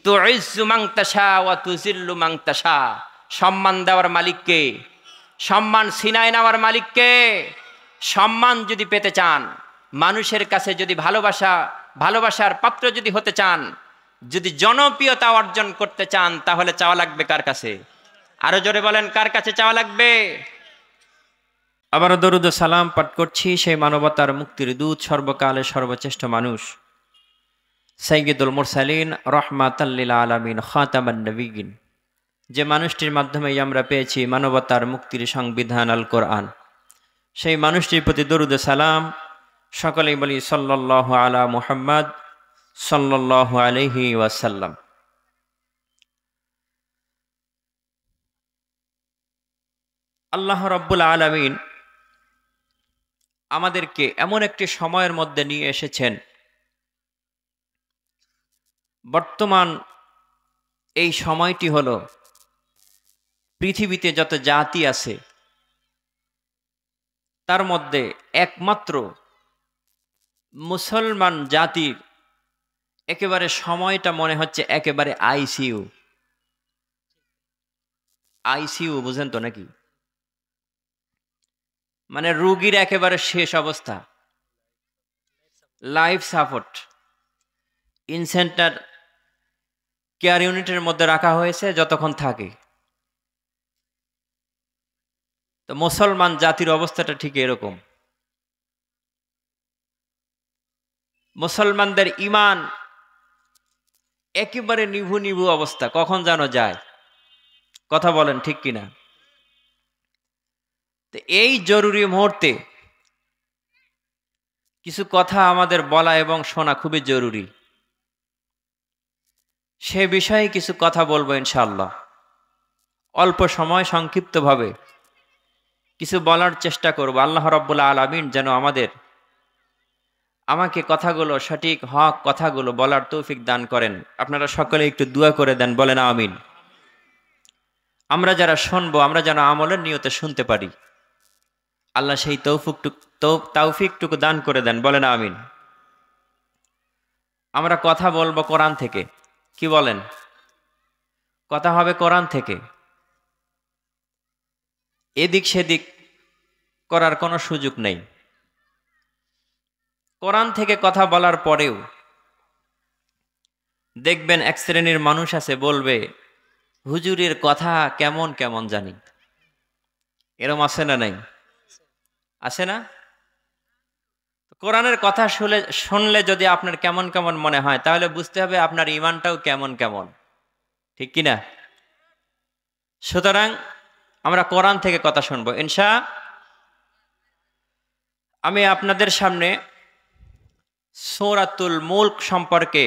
তুইজ্জু মান তাশা ওয়া তুযিল্লু মান তাশা। সম্মান দেওয়ার মালিক কে? সম্মান ছিনায় নেওয়ার মালিক কে? সম্মান যদি পেতে চান, মানুষের কাছে যদি ভালোবাসার পাত্র যদি হতে চান, যদি জনপ্রিয়তা অর্জন করতে চান, তাহলে চাওয়া লাগবে কার কাছে? আরো জোরে বলেন, কার কাছে চাওয়া লাগবে? আবারও দরুদ ও সালাম পাঠ করছি সেই মানবতার মুক্তির দূত, সর্বকালের সর্বশ্রেষ্ঠ মানুষ, সাইয়্যিদুল মুরসালিন রাহমাতাল লিল আলামিন খাতামান নবিয়্যিন, যে মানুষটির মাধ্যমেই আমরা পেয়েছি মানবতার মুক্তির সংবিধান আল কোরআন। সেই মানুষটির প্রতি দরুদ ও সালাম। সকলেই বলি সাল্লাল্লাহু আলা মুহাম্মদ সাল্লাল্লাহু আলাইহি ওয়াসাল্লাম। আল্লাহ রাব্বুল আলামিন আমাদেরকে এমন একটি সময়ের মধ্যে নিয়ে এসেছেন, বর্তমান এই সময়টি হলো পৃথিবীতে যত জাতি আছে তার মধ্যে একমাত্র মুসলমান জাতির একেবারে সময়টা মনে হচ্ছে একেবারে আইসিইউ। আইসিইউ বুঝেন তো নাকি? মানে রোগীর একেবারে শেষ অবস্থা, life support in centre care ইউনিটের মধ্যে রাখা হয়েছে যতক্ষণ থাকে। তো মুসলমান জাতির অবস্থাটা ঠিক এরকম। মুসলমানদের ঈমান একেবারে নিভু নিভু অবস্থা, কখন যেন যায়। কথা বলেন ঠিক কিনা? তো এই জরুরি মুহূর্তে কিছু কথা আমাদের বলা এবং শোনা খুবই জরুরি। সে বিষয়ে কিছু কথা বলবো ইনশাআল্লাহ। অল্প সময় সংক্ষিপ্তভাবে কিছু বলার চেষ্টা করব। আল্লাহ রাব্বুল আলামিন যেন আমাকে কথাগুলো সঠিক হক কথাগুলো বলার তৌফিক দান করেন। আপনারা সকলে একটু দোয়া করে দেন, বলেন আমিন। আমরা যারা শুনবো, আমরা যেন আমলের নিয়তে শুনতে পারি। আল্লাহ সেই তৌফিকটুকু দান করে দেন, বলেন আমিন। আমরা কথা বলবো কোরআন থেকে, কি বলেন? কথা হবে কোরআন থেকে। এদিক সেদিক করার কোনো সুযোগ নেই। কোরআন থেকে কথা বলার পরেও দেখবেন এক শ্রেণীর মানুষ আছে বলবে, হুজুরের কথা কেমন কেমন জানি। এরম আছে না নাই? আছে না? কোরআনের কথা শুনলে যদি আপনার কেমন কেমন মনে হয়, তাহলে বুঝতে হবে আপনার ঈমানটাও কেমন কেমন, ঠিক কিনা? সুতরাং আমরা কোরআন থেকে কথা শুনবো ইনশাআল্লাহ। আমি আপনাদের সামনে সূরাতুল মুলক সম্পর্কে,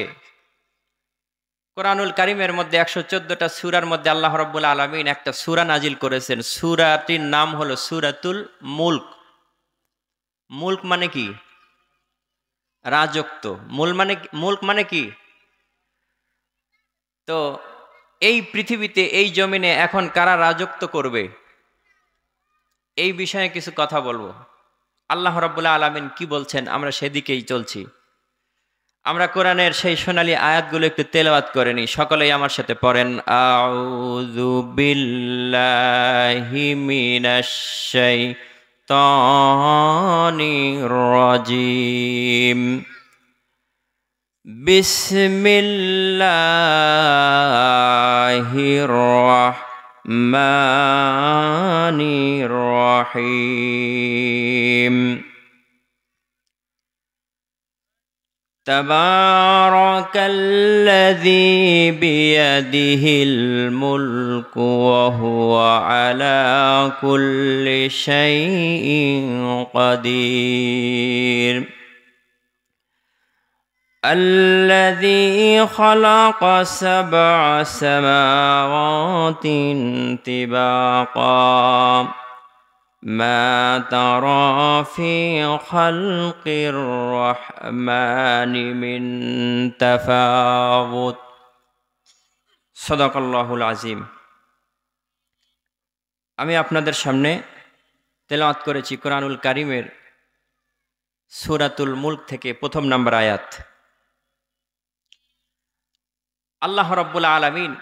কোরআনুল কারীমের মধ্যে 114টা সূরার মধ্যে আল্লাহ রাব্বুল আলামিন একটা সূরা নাজিল করেছেন। সূরাটির নাম হলো সূরাতুল মুলক। মুলক মানে কি? রাজত্ব। মুলক মানে কি? তো এই পৃথিবীতে, এই জমিনে এখন কারা রাজত্ব করবে, এই বিষয়ে কিছু কথা বলবো। আল্লাহ রাব্বুল আলামিন কি বলছেন আমরা সেদিকেই চলছি। আমরা কোরআনের সেই সোনালী আয়াতগুলো একটু তেলাওয়াত করে নিই। সকলেই আমার সাথে পড়েন, আউযু বিল্লাহি মিনাশ শাইতানির রাজিম। বিসমিল্লাহির রাহমানির রাহিম। তাবারাকাল্লাযী বিয়াদিহিল মুলকু ওয়া হুয়া আলা কুল্লি শাইইন কাদির। الذي خلق سبع سماوات طباقا ما ترى في خلق الرحمن من تفاوت صدق الله العظيم। আমি আপনাদের সামনে তেলাওয়াত করেছি কোরআনুল কারীমের সূরাতুল মুলক থেকে প্রথম নাম্বার আয়াত। আল্লাহ রাব্বুল আলামিন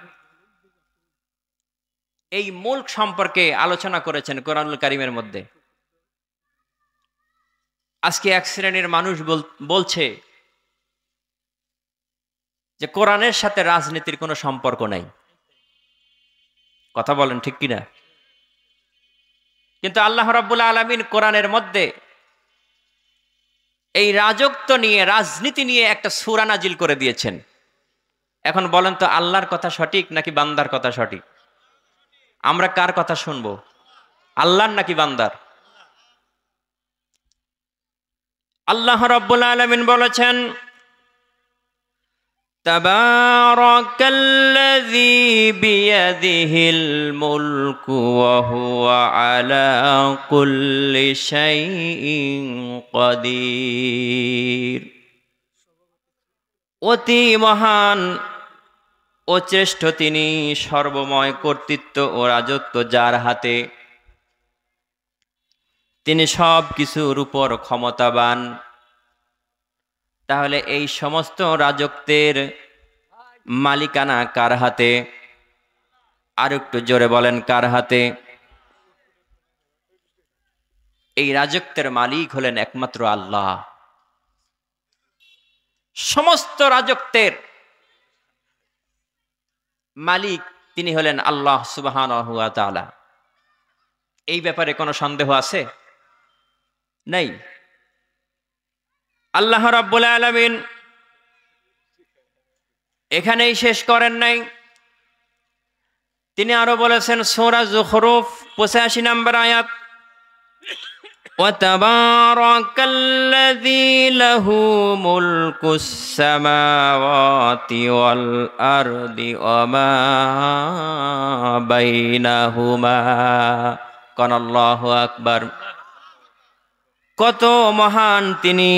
এই মুলক সম্পর্কে আলোচনা করেছেন কোরআনুল কারীমের মধ্যে। আজকে এক শ্রেণীর মানুষ বলছে যে কোরআনের সাথে রাজনীতির কোনো সম্পর্ক নাই। কথা বলেন ঠিক কিনা? কিন্তু আল্লাহ রাব্বুল আলামিন কোরআনের মধ্যে এই রাজত্ব নিয়ে, রাজনীতি নিয়ে একটা সূরা নাজিল করে দিয়েছেন। এখন বলেন তো, আল্লাহর কথা সঠিক নাকি বান্দার কথা সঠিক? আমরা কার কথা শুনবো, আল্লাহর নাকি বান্দার? আল্লাহ রাব্বুল আলামিন বলেছেন, তাবারাকাল্লাযী বিয়াদিহিল মুলকু ওয়া হুয়া আলা কুল্লি শাইইন কাদির। অতি মহান ও শ্রেষ্ঠ তিনি, সর্বময় কর্তৃত্ব ও রাজত্ব যার হাতে, তিনি সব কিছুর উপর ক্ষমতাবান। তাহলে এই সমস্ত রাজত্বের মালিকানা কার হাতে? আর একটু জোরে বলেন, কার হাতে? এই রাজত্বের মালিক হলেন একমাত্র আল্লাহ। সমস্ত রাজত্বের মালিক তিনি হলেন আল্লাহ সুবহানাহু ওয়া তাআলা। এই ব্যাপারে কোনো সন্দেহ আছে? নেই। আল্লাহ রাব্বুল আলামিন এখানেই শেষ করেন নাই, তিনি আরো বলেছেন সূরা যুখরুফ 85 নম্বর আয়াত, ওয়া তাবারাকাল্লাযী লাহু মুলকুস সামাওয়াতি ওয়াল আরদি ওয়া মা বাইনাহুমা। কান আল্লাহু আকবার। কত মহান তিনি,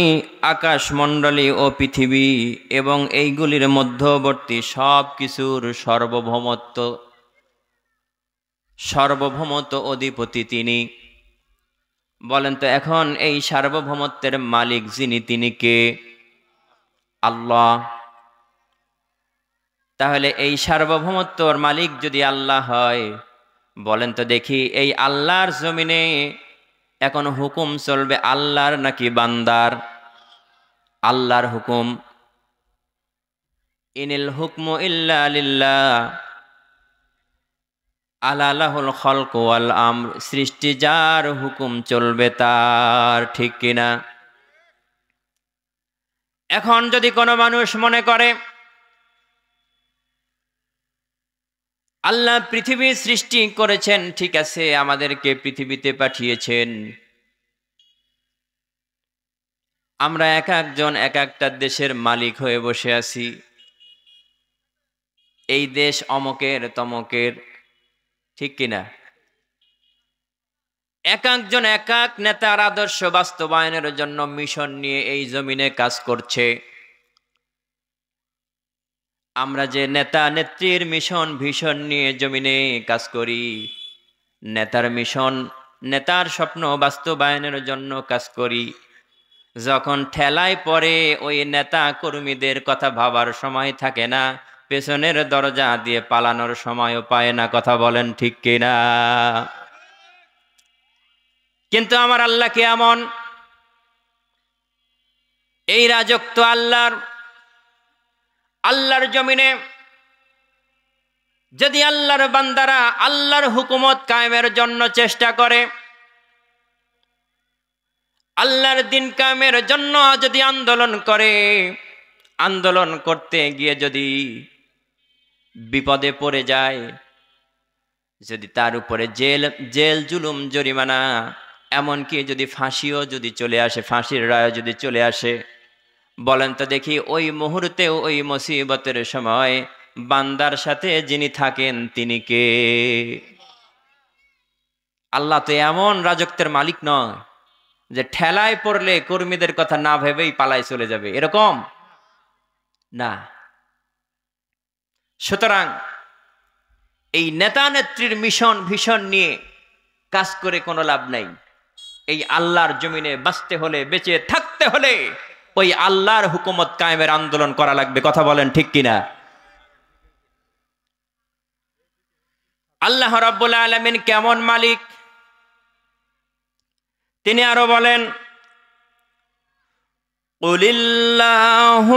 আকাশমণ্ডলী ও পৃথিবী এবং এইগুলির মধ্যবর্তী সব কিছুর সার্বভৌমত্ব অধিপতি তিনি। বলেন তো এখন এই সার্বভৌমত্বের মালিক যিনি, তিনি কে? আল্লাহ। তাহলে এই সার্বভৌমত্বর মালিক যদি আল্লাহ হয়, বলেন তো দেখি এই আল্লাহর জমিনে এখন হুকুম চলবে আল্লাহর নাকি বান্দার? আল্লাহর হুকুম। ইনিল হুকমু ইল্লা লিল্লাহ আলা লাহুল খালকু ওয়াল আমর। সৃষ্টি যার, হুকুম চলবে তার, ঠিক কিনা? এখন যদি কোনো মানুষ মনে করে আল্লাহ পৃথিবী সৃষ্টি করেছেন, ঠিক আছে, আমাদেরকে পৃথিবীতে পাঠিয়েছেন, আমরা এক একজন এক একটা দেশের মালিক হয়ে বসে আছি, এই দেশ অমকের তমকের, ঠিক কিনা? এক একজন এক এক নেতার আদর্শ বাস্তবায়নের জন্য মিশন নিয়ে এই জমিনে কাজ করছে। আমরা যে নেতা নেত্রীর মিশন ভীষণ নিয়ে জমিনে কাজ করি, নেতার মিশন, নেতার স্বপ্ন বাস্তবায়নের জন্য কাজ করি, যখন ঠেলায় পড়ে ওই নেতা কর্মীদের কথা ভাবার সময় থাকে না, পেছনের দরজা দিয়ে পালানোর সময়ও পায় না। কথা বলেন ঠিক কিনা? কিন্তু আমার আল্লাহ কে এমন, এই রাজত্ব আল্লাহর। আল্লাহর জমিনে যদি আল্লাহর বান্দারা আল্লাহর হুকুমত কায়েমের জন্য চেষ্টা করে, আল্লাহর দিন কায়েমের জন্য যদি আন্দোলন করে, আন্দোলন করতে গিয়ে যদি বিপদে পড়ে যায়, যদি তার উপরে জেল জুলুম জরিমানা, এমনকি যদি ফাঁসিও যদি চলে আসে, ফাঁসির রায় যদি চলে আসে, বলেন তো দেখি ওই মুহূর্তেও ওই মুসিবতের সময় বান্দার সাথে যিনি থাকেন তিনি কে? আল্লাহ তো এমন রাজত্বের মালিক নয় যে ঠেলায় পড়লে কর্মীদের কথা না ভেবেই পালায় চলে যাবে, এরকম না। সুতরাং এই নেতা নেত্রীর মিশন ভীষণ নিয়ে কাজ করে কোনো লাভ নাই। এই আল্লাহর জমিনে বাঁচতে হলে, বেঁচে থাকতে হলে ওই আল্লাহর হুকুমত কায়েমের আন্দোলন করা লাগবে। কথা বলেন ঠিক কিনা? আল্লাহ রাব্বুল আলামিন কেমন মালিক তিনি আরো বলেন, কুলিল্লাহুম্মা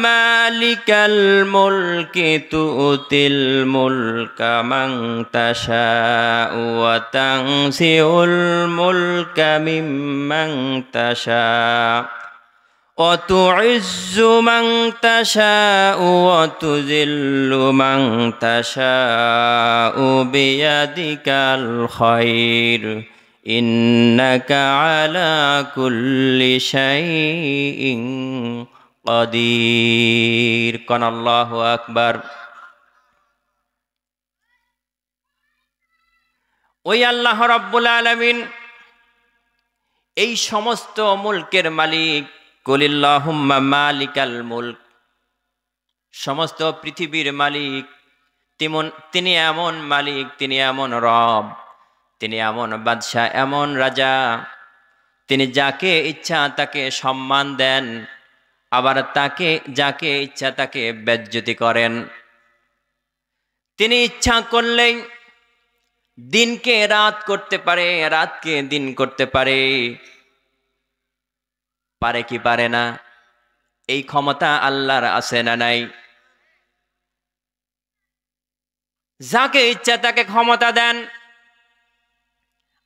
মালিকাল মুলকি তুতিল মুলকা মান তাশাউ ওয়া তানসিউল মুলকা মিম্মান তাশাউ ওয়া তুইজ্জু মান তাশাউ ওয়া তুযিল্লু মান তাশাউ বিয়াদিকাল খায়র ইন্নাকা আলা কুল্লি শাইইন কাদির। কোন আল্লাহু আকবার। ওই আল্লাহ রাব্বুল আলামিন এই সমস্ত মুলকের মালিক। কুলিল্লাহুম্মা মালিকাল মুলক, সমস্ত পৃথিবীর মালিক তিনি এমন মালিক, তিনি এমন রব, তিনি এমন বাদশাহ, এমন রাজা, তিনি যাকে ইচ্ছা তাকে সম্মান দেন, আবার যাকে ইচ্ছা তাকে বেজ্জতি করেন। তিনি ইচ্ছা করলেই দিনকে রাত করতে পারে, রাতকে দিন করতে পারে। পারে কি পারে না? এই ক্ষমতা আল্লাহর আছে না নাই? যাকে ইচ্ছা তাকে ক্ষমতা দেন,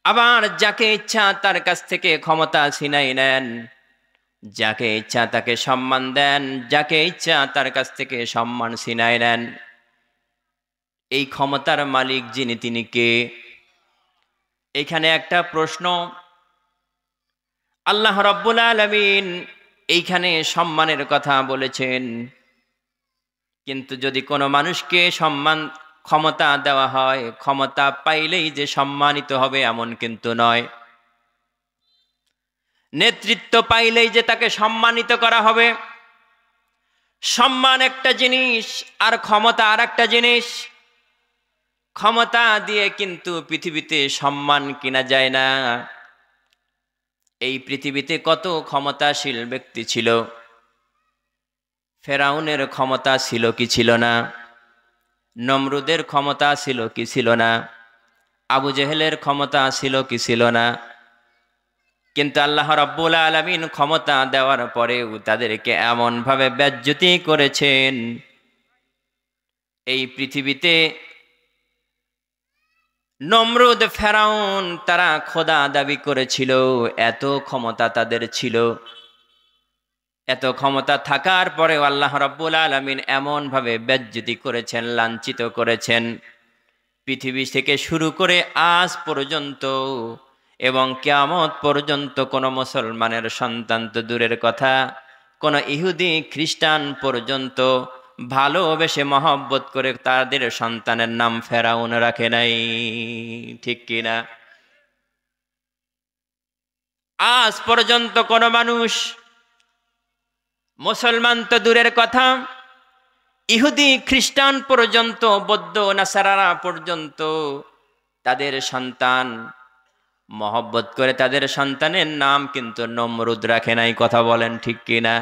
আবার যাকে ইচ্ছা তার কাছ থেকে ক্ষমতা ছিনাই নেন। যাকে ইচ্ছা তাকে সম্মান দেন, যাকে ইচ্ছা তার কাছ থেকে সম্মান ছিনাই নেন। এই ক্ষমতার মালিক যিনি, তিনি কে? এখানে একটা প্রশ্ন। আল্লাহ রাব্বুল আলামিন এইখানে সম্মানের কথা বলেছেন, কিন্তু যদি কোনো মানুষকে ক্ষমতা দেওয়া হয়, ক্ষমতা পাইলেই যে সম্মানিত হবে এমন কিন্তু নয়। নেতৃত্ব পাইলেই যে তাকে সম্মানিত করা হবে। সম্মান একটা জিনিস আর ক্ষমতা আর একটা জিনিস। ক্ষমতা দিয়ে কিন্তু পৃথিবীতে সম্মান কিনা যায় না। এই পৃথিবীতে কত ক্ষমতাশীল ব্যক্তি ছিল। ফেরাউনের ক্ষমতা ছিল কি ছিল না? নমরুদের ক্ষমতা ছিল কি ছিল না? আবু জেহেলের ক্ষমতা ছিল কি ছিল না? কিন্তু আল্লাহ রাব্বুল আলামিন ক্ষমতা দেওয়ার পরেও তাদেরকে এমনভাবে বেজ্জতি করেছেন। এই পৃথিবীতে নমরুদ, ফেরাউন তারা খোদা দাবি করেছিল, এত ক্ষমতা তাদের ছিল। এত ক্ষমতা থাকার পরেও আল্লাহ রাব্বুল আলামিন এমনভাবে বেজ্জতি করেছেন, লাঞ্ছিত করেছেন। পৃথিবী থেকে শুরু করে আজ পর্যন্ত এবং কিয়ামত পর্যন্ত কোনো মুসলমানের সন্তান তো দূরের কথা, কোনো ইহুদি খ্রিস্টান পর্যন্ত ভালোবেসে মহব্বত করে তাদের সন্তানের নাম ফেরাউন রাখে নাই। ঠিক কিনা? আজ পর্যন্ত কোনো মানুষ, মুসলমান তো দূরের কথা, ইহুদি খ্রিস্টান পর্যন্ত, বৌদ্ধ নাসারারা পর্যন্ত তাদের সন্তান মহব্বত করে তাদের সন্তানের নাম কিন্তু নমরুদ রাখে নাই। কথা বলেন ঠিক কিনা?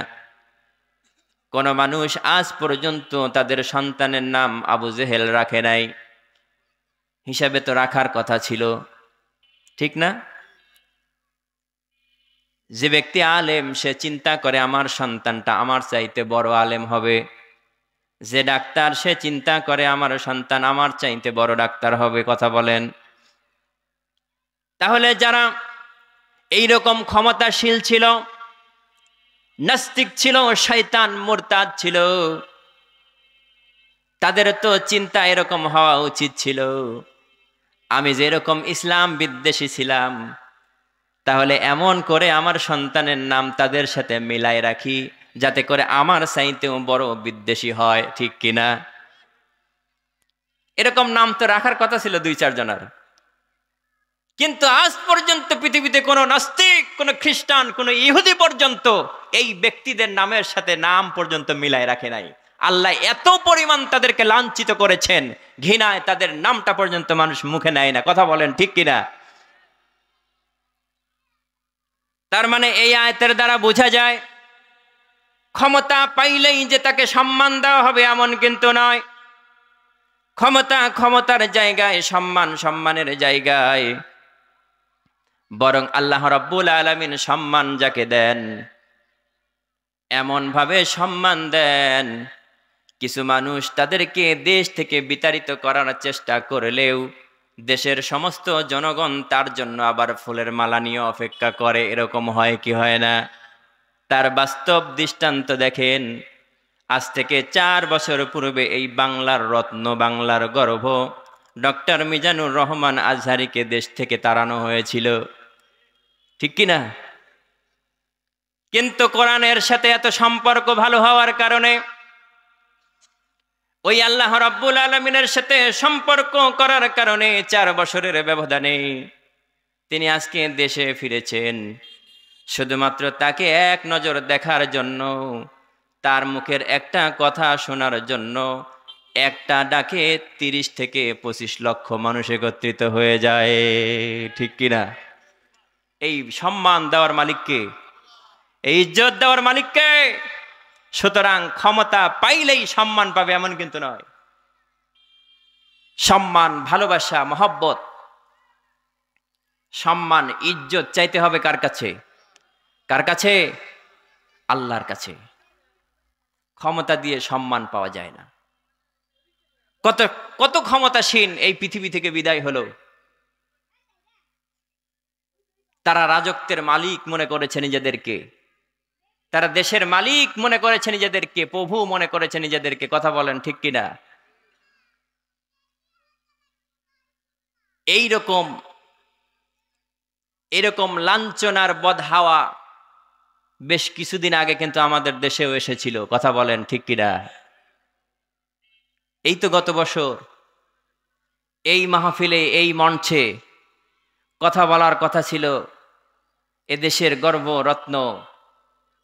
কোন মানুষ আজ পর্যন্ত তাদের সন্তানের নাম আবু জেহেল রাখে নাই। হিসাবে তো রাখার কথা ছিল, ঠিক না? যে ব্যক্তি আলেম সে চিন্তা করে আমার সন্তানটা আমার চাইতে বড় আলেম হবে। যে ডাক্তার সে চিন্তা করে আমার সন্তান আমার চাইতে বড় ডাক্তার হবে। কথা বলেন। তাহলে যারা এইরকম ক্ষমতাশীল ছিল, নাস্তিক ছিল, শয়তান মুরতাদ ছিল, তাদের তো চিন্তা এরকম হওয়া উচিত ছিল, আমি যেরকম ইসলাম বিদ্বেষী ছিলাম, তাহলে এমন করে আমার সন্তানের নাম তাদের সাথে মিলাই রাখি যাতে করে আমার চাইতেও বড় বিদ্বেষী হয়। ঠিক কিনা? এরকম নাম তো রাখার কথা ছিল দুই চার জনের, কিন্তু আজ পর্যন্ত পৃথিবীতে কোনো নাস্তিক, কোনো খ্রিস্টান, কোনো ইহুদি পর্যন্ত এই ব্যক্তিদের নামের সাথে নাম পর্যন্ত মিলাই রাখে নাই। আল্লাহ এত পরিমাণ তাদেরকে লাঞ্ছিত করেছেন, ঘৃণায় তাদের নামটা পর্যন্ত মানুষ মুখে নেয় না। কথা বলেন ঠিক কিনা? তার মানে এই আয়াতের দ্বারা বোঝা যায় ক্ষমতা পাইলেই যে তাকে সম্মান দেওয়া হবে এমন কিন্তু নয়। ক্ষমতা ক্ষমতার জায়গায়, সম্মান সম্মানের জায়গায়, বরং আল্লাহ রাব্বুল আলামিন সম্মান যাকে দেন এমন ভাবে সম্মান দেন, কিছু মানুষ তাদেরকে দেশ থেকে বিতাড়িত করার চেষ্টা করলেও দেশের সমস্ত জনগণ তার জন্য আবার ফুলের মালা নিয়ে অপেক্ষা করে। এরকম হয় কি হয় না? তার বাস্তব দৃষ্টান্ত দেখেন। আজ থেকে 4 বছর পূর্বে এই বাংলার রত্ন, বাংলার গর্ভ ডক্টর মিজানুর রহমান আজহারীকে দেশ থেকে তাড়ানো হয়েছিল, ঠিক কিনা? কিন্তু কোরআনের সাথে এত সম্পর্ক ভালো হওয়ার কারণে, ওই আল্লাহ রাব্বুল আলামিনের সাথে সম্পর্ক করার কারণে 4 বছরের ব্যবধানে তিনি আজকে দেশে ফিরেছেন। শুধুমাত্র তাকে এক নজর দেখার জন্য, তার মুখের একটা কথা শোনার জন্য একটা ডাকে 30 থেকে 25 লক্ষ মানুষ একত্রিত হয়ে যায়, ঠিক কিনা? এই সম্মান দেওয়ার মালিককে, এই ইজ্জত দেওয়ার মালিককে। সুতরাং ক্ষমতা পাইলেই সম্মান পাবে এমন কিন্তু নয়। সম্মান, ভালোবাসা, মহব্বত, সম্মান, ইজ্জত চাইতে হবে কার কাছে? কার কাছে? আল্লাহর কাছে। ক্ষমতা দিয়ে সম্মান পাওয়া যায় না। কত কত ক্ষমতাসীন এই পৃথিবী থেকে বিদায় হলো। তারা রাজত্বের মালিক মনে করেছে নিজেদেরকে, তারা দেশের মালিক মনে করেছে নিজেদেরকে, প্রভু মনে করেছে নিজেদেরকে। কথা বলেন ঠিক কিনা? এরকম লাঞ্ছনার বদহাওয়া বেশ কিছুদিন আগে কিন্তু আমাদের দেশেও এসেছিল। কথা বলেন ঠিক কিনা? এই তো গত বছর এই মাহফিলে, এই মঞ্চে কথা বলার কথা ছিল এদেশের গর্ব রত্ন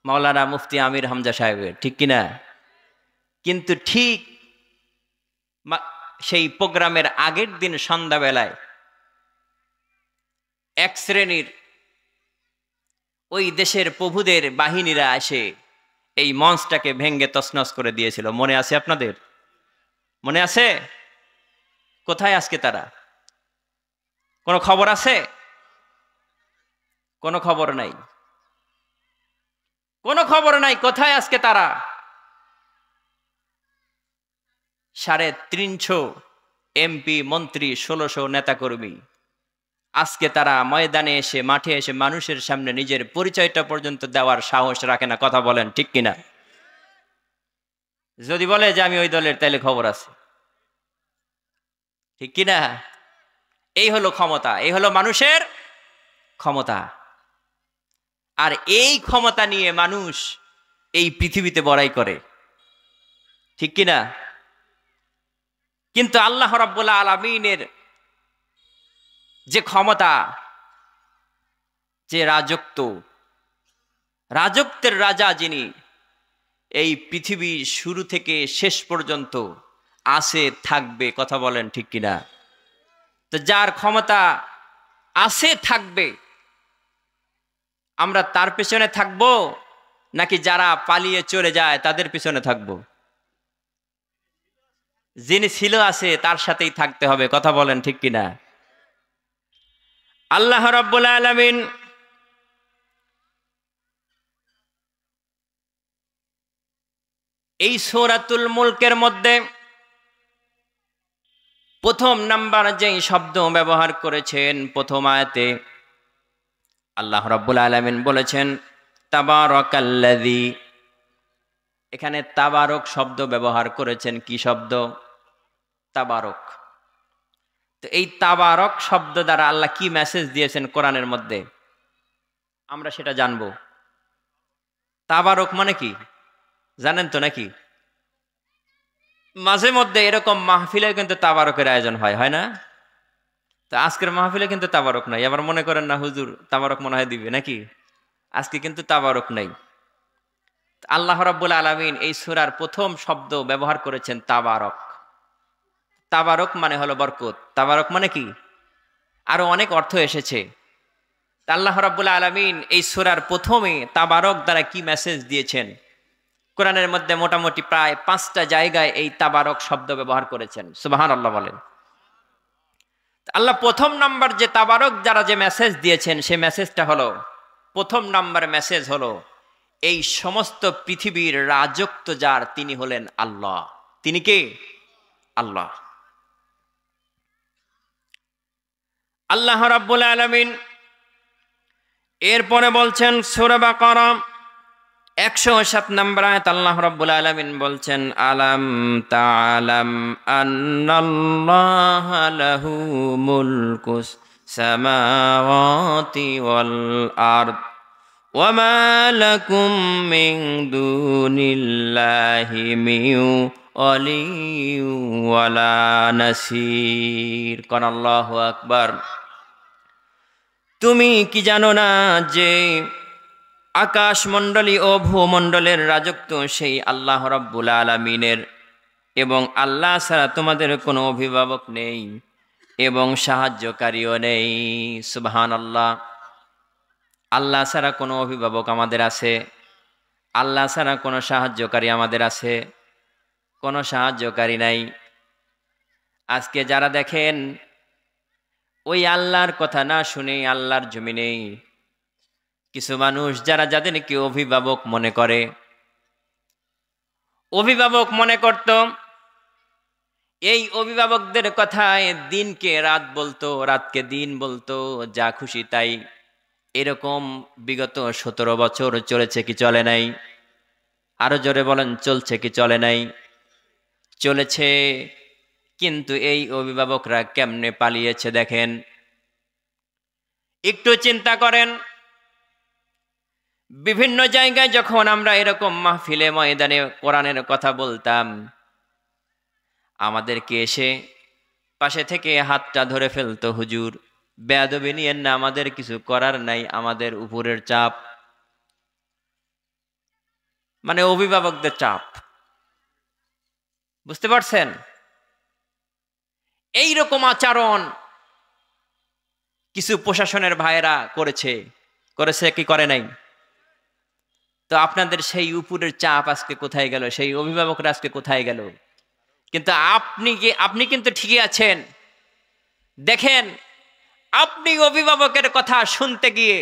মাওলানা মুফতি আমির হামজা সাহেবের, ঠিক কিনা? কিন্তু ঠিক সেই প্রোগ্রামের আগের দিন সন্ধ্যাবেলায় এক শ্রেণীর ওই দেশের প্রভুদের বাহিনীরা এসে এই মঞ্চটাকে ভেঙ্গে তছনছ করে দিয়েছিল। মনে আছে আপনাদের? মনে আছে? কোথায় আজকে তারা? কোনো খবর আছে? কোনো খবর নাই, কোনো খবর নাই। কোথায় আজকে তারা? 350 এমপি, মন্ত্রী, 1600 নেতাকর্মী আজকে তারা ময়দানে এসে, মাঠে এসে মানুষের সামনে নিজের পরিচয়টা পর্যন্ত দেওয়ার সাহস রাখে না। কথা বলেন ঠিক কিনা? যদি বলে যে আমি ওই দলের, তাইলে খবর আছে, ঠিক কিনা? এই হলো ক্ষমতা, এই হলো মানুষের ক্ষমতা। আর এই ক্ষমতা নিয়ে মানুষ এই পৃথিবীতে বড়াই করে, ঠিক কিনা? কিন্তু আল্লাহ রাব্বুল আলামিনের যে ক্ষমতা, যে রাজত্ব, রাজত্বের রাজা যিনি, এই পৃথিবী শুরু থেকে শেষ পর্যন্ত আছে, থাকবে। কথা বলেন ঠিক কিনা? তো যার ক্ষমতা আছে, থাকবে, আমরা তার পেছনে থাকবো নাকি যারা পালিয়ে চলে যায় তাদের পিছনে থাকবো? যিনি ছিল, আছে, তার সাথেই থাকতে হবে। কথা বলেন ঠিক কিনা? আল্লাহ রাব্বুল আলামিন এই সূরাতুল মুলকের মধ্যে প্রথম নাম্বার যেই শব্দ ব্যবহার করেছেন, প্রথম আয়াতে আল্লাহ রাব্বুল আলামিন বলেছেন তাবারাকাল্লাযী। এখানে তাবারক শব্দ ব্যবহার করেছেন। কি শব্দ? তাবারক। তো এই তাবারক শব্দ দ্বারা আল্লাহ কি মেসেজ দিয়েছেন কোরআনের মধ্যে, আমরা সেটা জানবো। তাবারক মানে কি জানেন তো নাকি? মাঝে মধ্যে এরকম মাহফিলে কিন্তু তাবারকের আয়োজন হয়, হয় না? তো আজকের মাহফিলে কিন্তু তাবারক নাই। আবার মনে করেন না হুজুর তাবারক মনে হয় দিবে নাকি? আজকে কিন্তু তাবারক নাই। আল্লাহ রাব্বুল আলামিন এই সূরার প্রথম শব্দ ব্যবহার করেছেন তাবারক। তাবারক মানে হলো বরকত। তাবারক মানে কি? আরো অনেক অর্থ এসেছে। আল্লাহ রাব্বুল আলামিন এই সূরার প্রথমে তাবারক দ্বারা কি মেসেজ দিয়েছেন কোরআনের মধ্যে মোটামুটি প্রায় 5টা জায়গায় এই তাবারক শব্দ ব্যবহার করেছেন। সুবহানাল্লাহ বলেন। আল্লাহ প্রথম নাম্বার যে তাবারক যারা যে মেসেজ দিয়েছেন সেই মেসেজটা হলো, প্রথম নাম্বার মেসেজ হলো, এই সমস্ত পৃথিবীর রাজত্ব যার তিনি হলেন আল্লাহ। তিনি কে? আল্লাহ। আল্লাহ রাব্বুল আলামিন এরপরে বলছেন সূরা বাকারা 107 নম্বর আয়াত, আল্লাহ রাব্বুল আলামিন বলছেন আলাম তা'লাম আন্নাল্লাহা লাহু মুলকুস সামাওয়াতি ওয়াল আরদ ওয়া মা লাকুম মিন দুনিল্লাহি মিন ওয়ালিয়্যিন ওয়ালা নাসীর। কোন আল্লাহু আকবার। তুমি কি জানো না যে আকাশমণ্ডলী ও ভূমণ্ডলের রাজত্ব সেই আল্লাহ রাব্বুল আলামিনের, এবং আল্লাহ ছাড়া তোমাদের কোনো অভিভাবক নেই এবং সাহায্যকারীও নেই। সুবহানাল্লাহ। আল্লাহ ছাড়া কোনো অভিভাবক আমাদের আছে? আল্লাহ ছাড়া কোনো সাহায্যকারী আমাদের আছে? কোনো সাহায্যকারী নাই। আজকে যারা দেখেন ওই আল্লাহর কথা না শুনে আল্লাহর জমিনে কিছু মানুষ যারা যাদেরকে অভিভাবক মনে করে, অভিভাবক মনে করত, এই অভিভাবকদের কথায় দিনকে রাত বলতো, রাতকে দিন বলতো, যা খুশি তাই। এরকম বিগত 17 বছর চলেছে কি চলে নাই? আরো জোরে বলেন, চলছে কি চলে নাই? চলেছে। কিন্তু এই অভিভাবকরা কেমনে পালিয়েছে দেখেন। একটু চিন্তা করেন, বিভিন্ন জায়গায় যখন আমরা এরকম মাহফিলে ময়দানে কোরআনের কথা বলতাম, আমাদেরকে এসে পাশে থেকে হাতটা ধরে ফেলতো, হুজুর বেয়াদবি নিয়েন না, আমাদের কিছু করার নাই, আমাদের উপরের চাপ। মানে অভিভাবকদের চাপ। বুঝতে পারছেন? এই রকম আচরণ কিছু প্রশাসনের ভাইয়েরা করেছে কি করে নাই? তো আপনাদের সেই উপরের চাপ আজকে কোথায় গেল? সেই অভিভাবকরা আজকে কোথায় গেল? কিন্তু আপনি কিন্তু ঠিকই আছেন। দেখেন, আপনি অভিভাবকের কথা শুনতে গিয়ে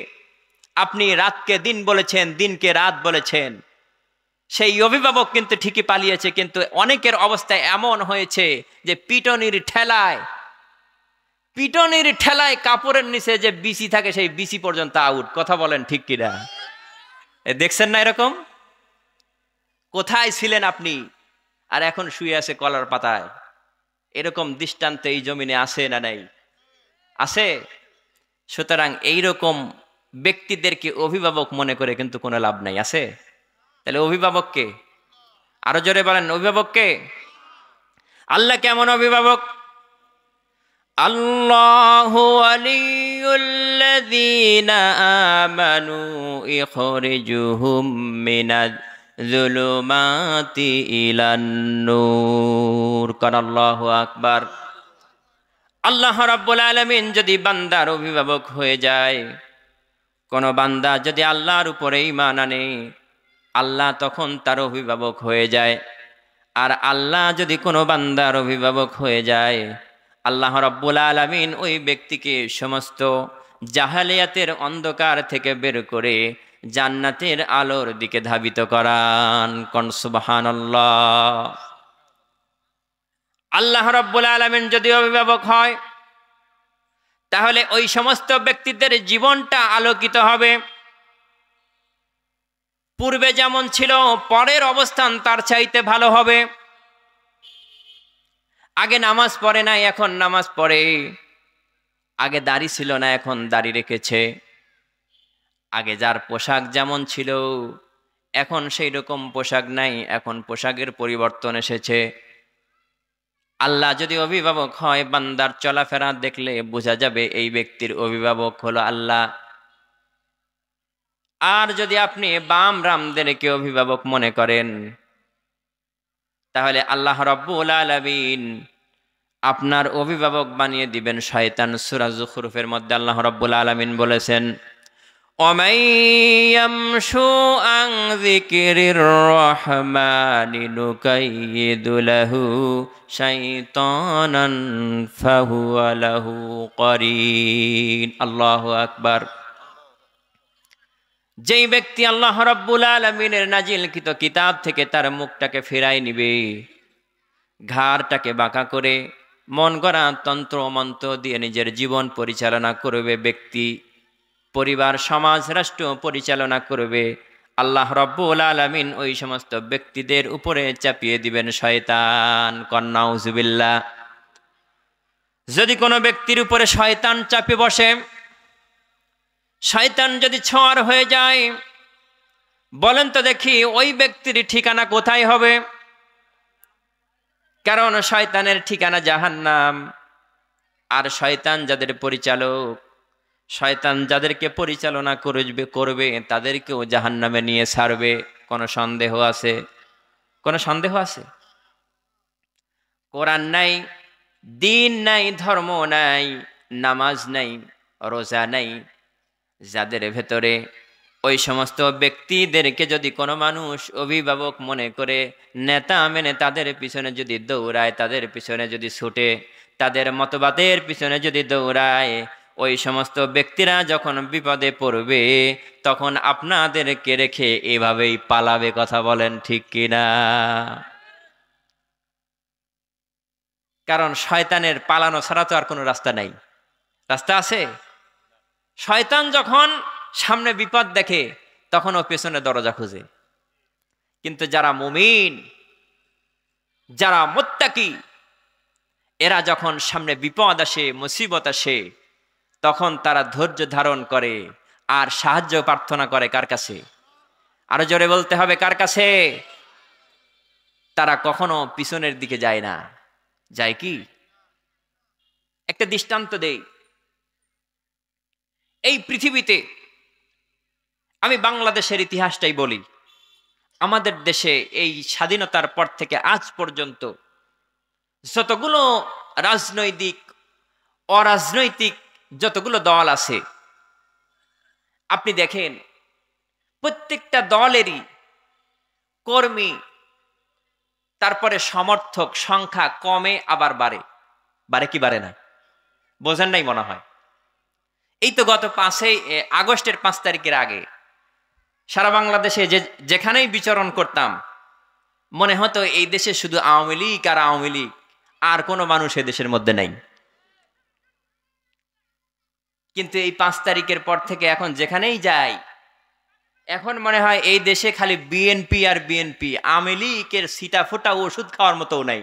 আপনি রাতকে দিন বলেছেন, দিনকে রাত বলেছেন। সেই অভিভাবক কিন্তু ঠিকই পালিয়েছে। কিন্তু অনেকের অবস্থা এমন হয়েছে যে পিটনির ঠেলায় কাপড়ের নিচে যে বিসি থাকে সেই বিসি পর্যন্ত আউট। কথা বলেন ঠিক কিনা? দেখছেন না এরকম? কোথায় ছিলেন আপনি আর এখন শুয়ে আছে কলার পাতায়? এরকম দৃষ্টান্ত এই জমিনে আছে না নাই? আছে। সুতরাং এইরকম ব্যক্তিদেরকে অভিভাবক মনে করে কিন্তু কোনো লাভ নাই। আছে? তাহলে অভিভাবককে আরো জোরে বলেন, অভিভাবককে? আল্লাহ কেমন অভিভাবক? আল্লাহু ওয়ালিয়ুল্লাযীনা আমানু ইখরিজুহুম মিনাজ যুলুমাতি ইলান নূর। কান আল্লাহু আকবার। আল্লাহ রাব্বুল আলামিন যদি বান্দার অভিভাবক হয়ে যায়, কোন বান্দা যদি আল্লাহর উপরে ঈমান আনে, আল্লাহ তখন তার অভিভাবক হয়ে যায়। আর আল্লাহ যদি কোনো বান্দার অভিভাবক হয়ে যায়, আল্লাহ রাব্বুল আলামিন ওই ব্যক্তিকে সমস্ত জাহালিয়াতের অন্ধকার থেকে বের করে জান্নাতের আলোর দিকে ধাবিত করান। কোন সুবহানাল্লাহ। আল্লাহ রাব্বুল আলামিন যদি অভিভাবক হয়, তাহলে ওই সমস্ত ব্যক্তিদের জীবনটা আলোকিত হবে। পূর্বে যেমন ছিল পরের অবস্থান তার চাইতে ভালো হবে। আগে নামাজ পড়ে নাই, এখন নামাজ পড়ে। আগে দাড়ি ছিল না, এখন দাড়ি রেখেছে। আগে যার পোশাক যেমন ছিল, এখন সেই রকম পোশাক নাই, এখন পোশাকের পরিবর্তন এসেছে। আল্লাহ যদি অভিভাবক হয়, বান্দার চলাফেরা দেখলে বোঝা যাবে এই ব্যক্তির অভিভাবক হলো আল্লাহ। আর যদি আপনি বাম রামদেরকে অভিভাবক মনে করেন, তাহলে আল্লাহ রাব্বুল আলামিন আপনার অভিভাবক বানিয়ে দিবেন শয়তান। সূরা যুখরুফের মধ্যে আল্লাহ রাব্বুল আলামিন বলেছেন, ومن يمش عن ذكر الرحمن نقيض له شيطانا فهو له قرين আল্লাহু আকবার। যেই ব্যক্তি আল্লাহ রাব্বুল আলামিনের নাজিলকৃত কিতাব থেকে তার মুখটাকে ফেরাই নিবে, ঘাড়টাকে বাঁকা করে মন গড়া তন্ত্র মন্ত্র দিয়ে নিজের জীবন পরিচালনা করবে ব্যক্তি, পরিবার সমাজ রাষ্ট্র পরিচালনা করবে, আল্লাহ রাব্বুল আলামিন ওই সমস্ত ব্যক্তিদের উপরে চাপিয়ে দিবেন শয়তান। নাউজুবিল্লাহ। যদি কোনো ব্যক্তির উপরে শয়তান চাপে বসে, শয়তান যদি ছোঁয়ার হয়ে যায়, বলেন তো দেখি ওই ব্যক্তির ঠিকানা কোথায় হবে? কারণ শয়তানের ঠিকানা জাহান্নাম। আর শয়তান যাদের পরিচালক, শয়তান যাদেরকে পরিচালনা করবে তাদেরকেও জাহান্নামে নিয়ে ছাড়বে। কোনো সন্দেহ আছে? কোনো সন্দেহ আছে? কোরআন নাই, দিন নাই, ধর্ম নাই, নামাজ নাই, রোজা নাই, যাদের ভেতরে ওই সমস্ত ব্যক্তিদেরকে যদি কোনো মানুষ অভিভাবক মনে করে, নেতা মেনে তাদের পিছনে যদি দৌড়ায়, তাদের পিছনে যদি ছুটে, তাদের মতবাদের পিছনে যদি দৌড়ায়, ওই সমস্ত ব্যক্তিরা যখন বিপদে পড়বে তখন আপনাদেরকে রেখে এভাবেই পালাবে। কথা বলেন ঠিক কিনা? কারণ শয়তানের পালানো ছাড়া তো আর কোনো রাস্তা নাই। রাস্তা আছে? শয়তান যখন সামনে বিপদ দেখে তখন ও পেছনে দরজা খুঁজে। কিন্তু যারা মুমিন, যারা মুত্তাকি, এরা যখন সামনে বিপদ আসে, মুসিবত আসে, তখন তারা ধৈর্য ধারণ করে আর সাহায্য প্রার্থনা করে কার কাছে? আরো জোরে বলতে হবে, কার কাছে? তারা কখনো পিছনের দিকে যায় না। যায় কি? একটা দৃষ্টান্ত দেই। এই পৃথিবীতে আমি বাংলাদেশের ইতিহাসটাই বলি। আমাদের দেশে এই স্বাধীনতার পর থেকে আজ পর্যন্ত যতগুলো রাজনৈতিক অরাজনৈতিক যতগুলো দল আছে, আপনি দেখেন প্রত্যেকটা দলেরই কর্মী, তারপরে সমর্থক সংখ্যা কমে আবার বাড়ে। বাড়ে কি বাড়ে না? বোঝেন নাই মনে হয়। এই তো গত 5 আগস্টের 5 তারিখের আগে সারা বাংলাদেশে যেখানেই বিচরণ করতাম মনে হতো এই দেশে শুধু আওয়ামী লীগ আর আওয়ামী লীগ, আর কোনো মানুষ এ দেশের মধ্যে নাই। কিন্তু এই 5 তারিখের পর থেকে এখন যেখানেই যাই, এখন মনে হয় এই দেশে খালি বিএনপি আর বিএনপি। আওয়ামী লীগের সিটা ফোটা ওষুধ খাওয়ার মতো নাই।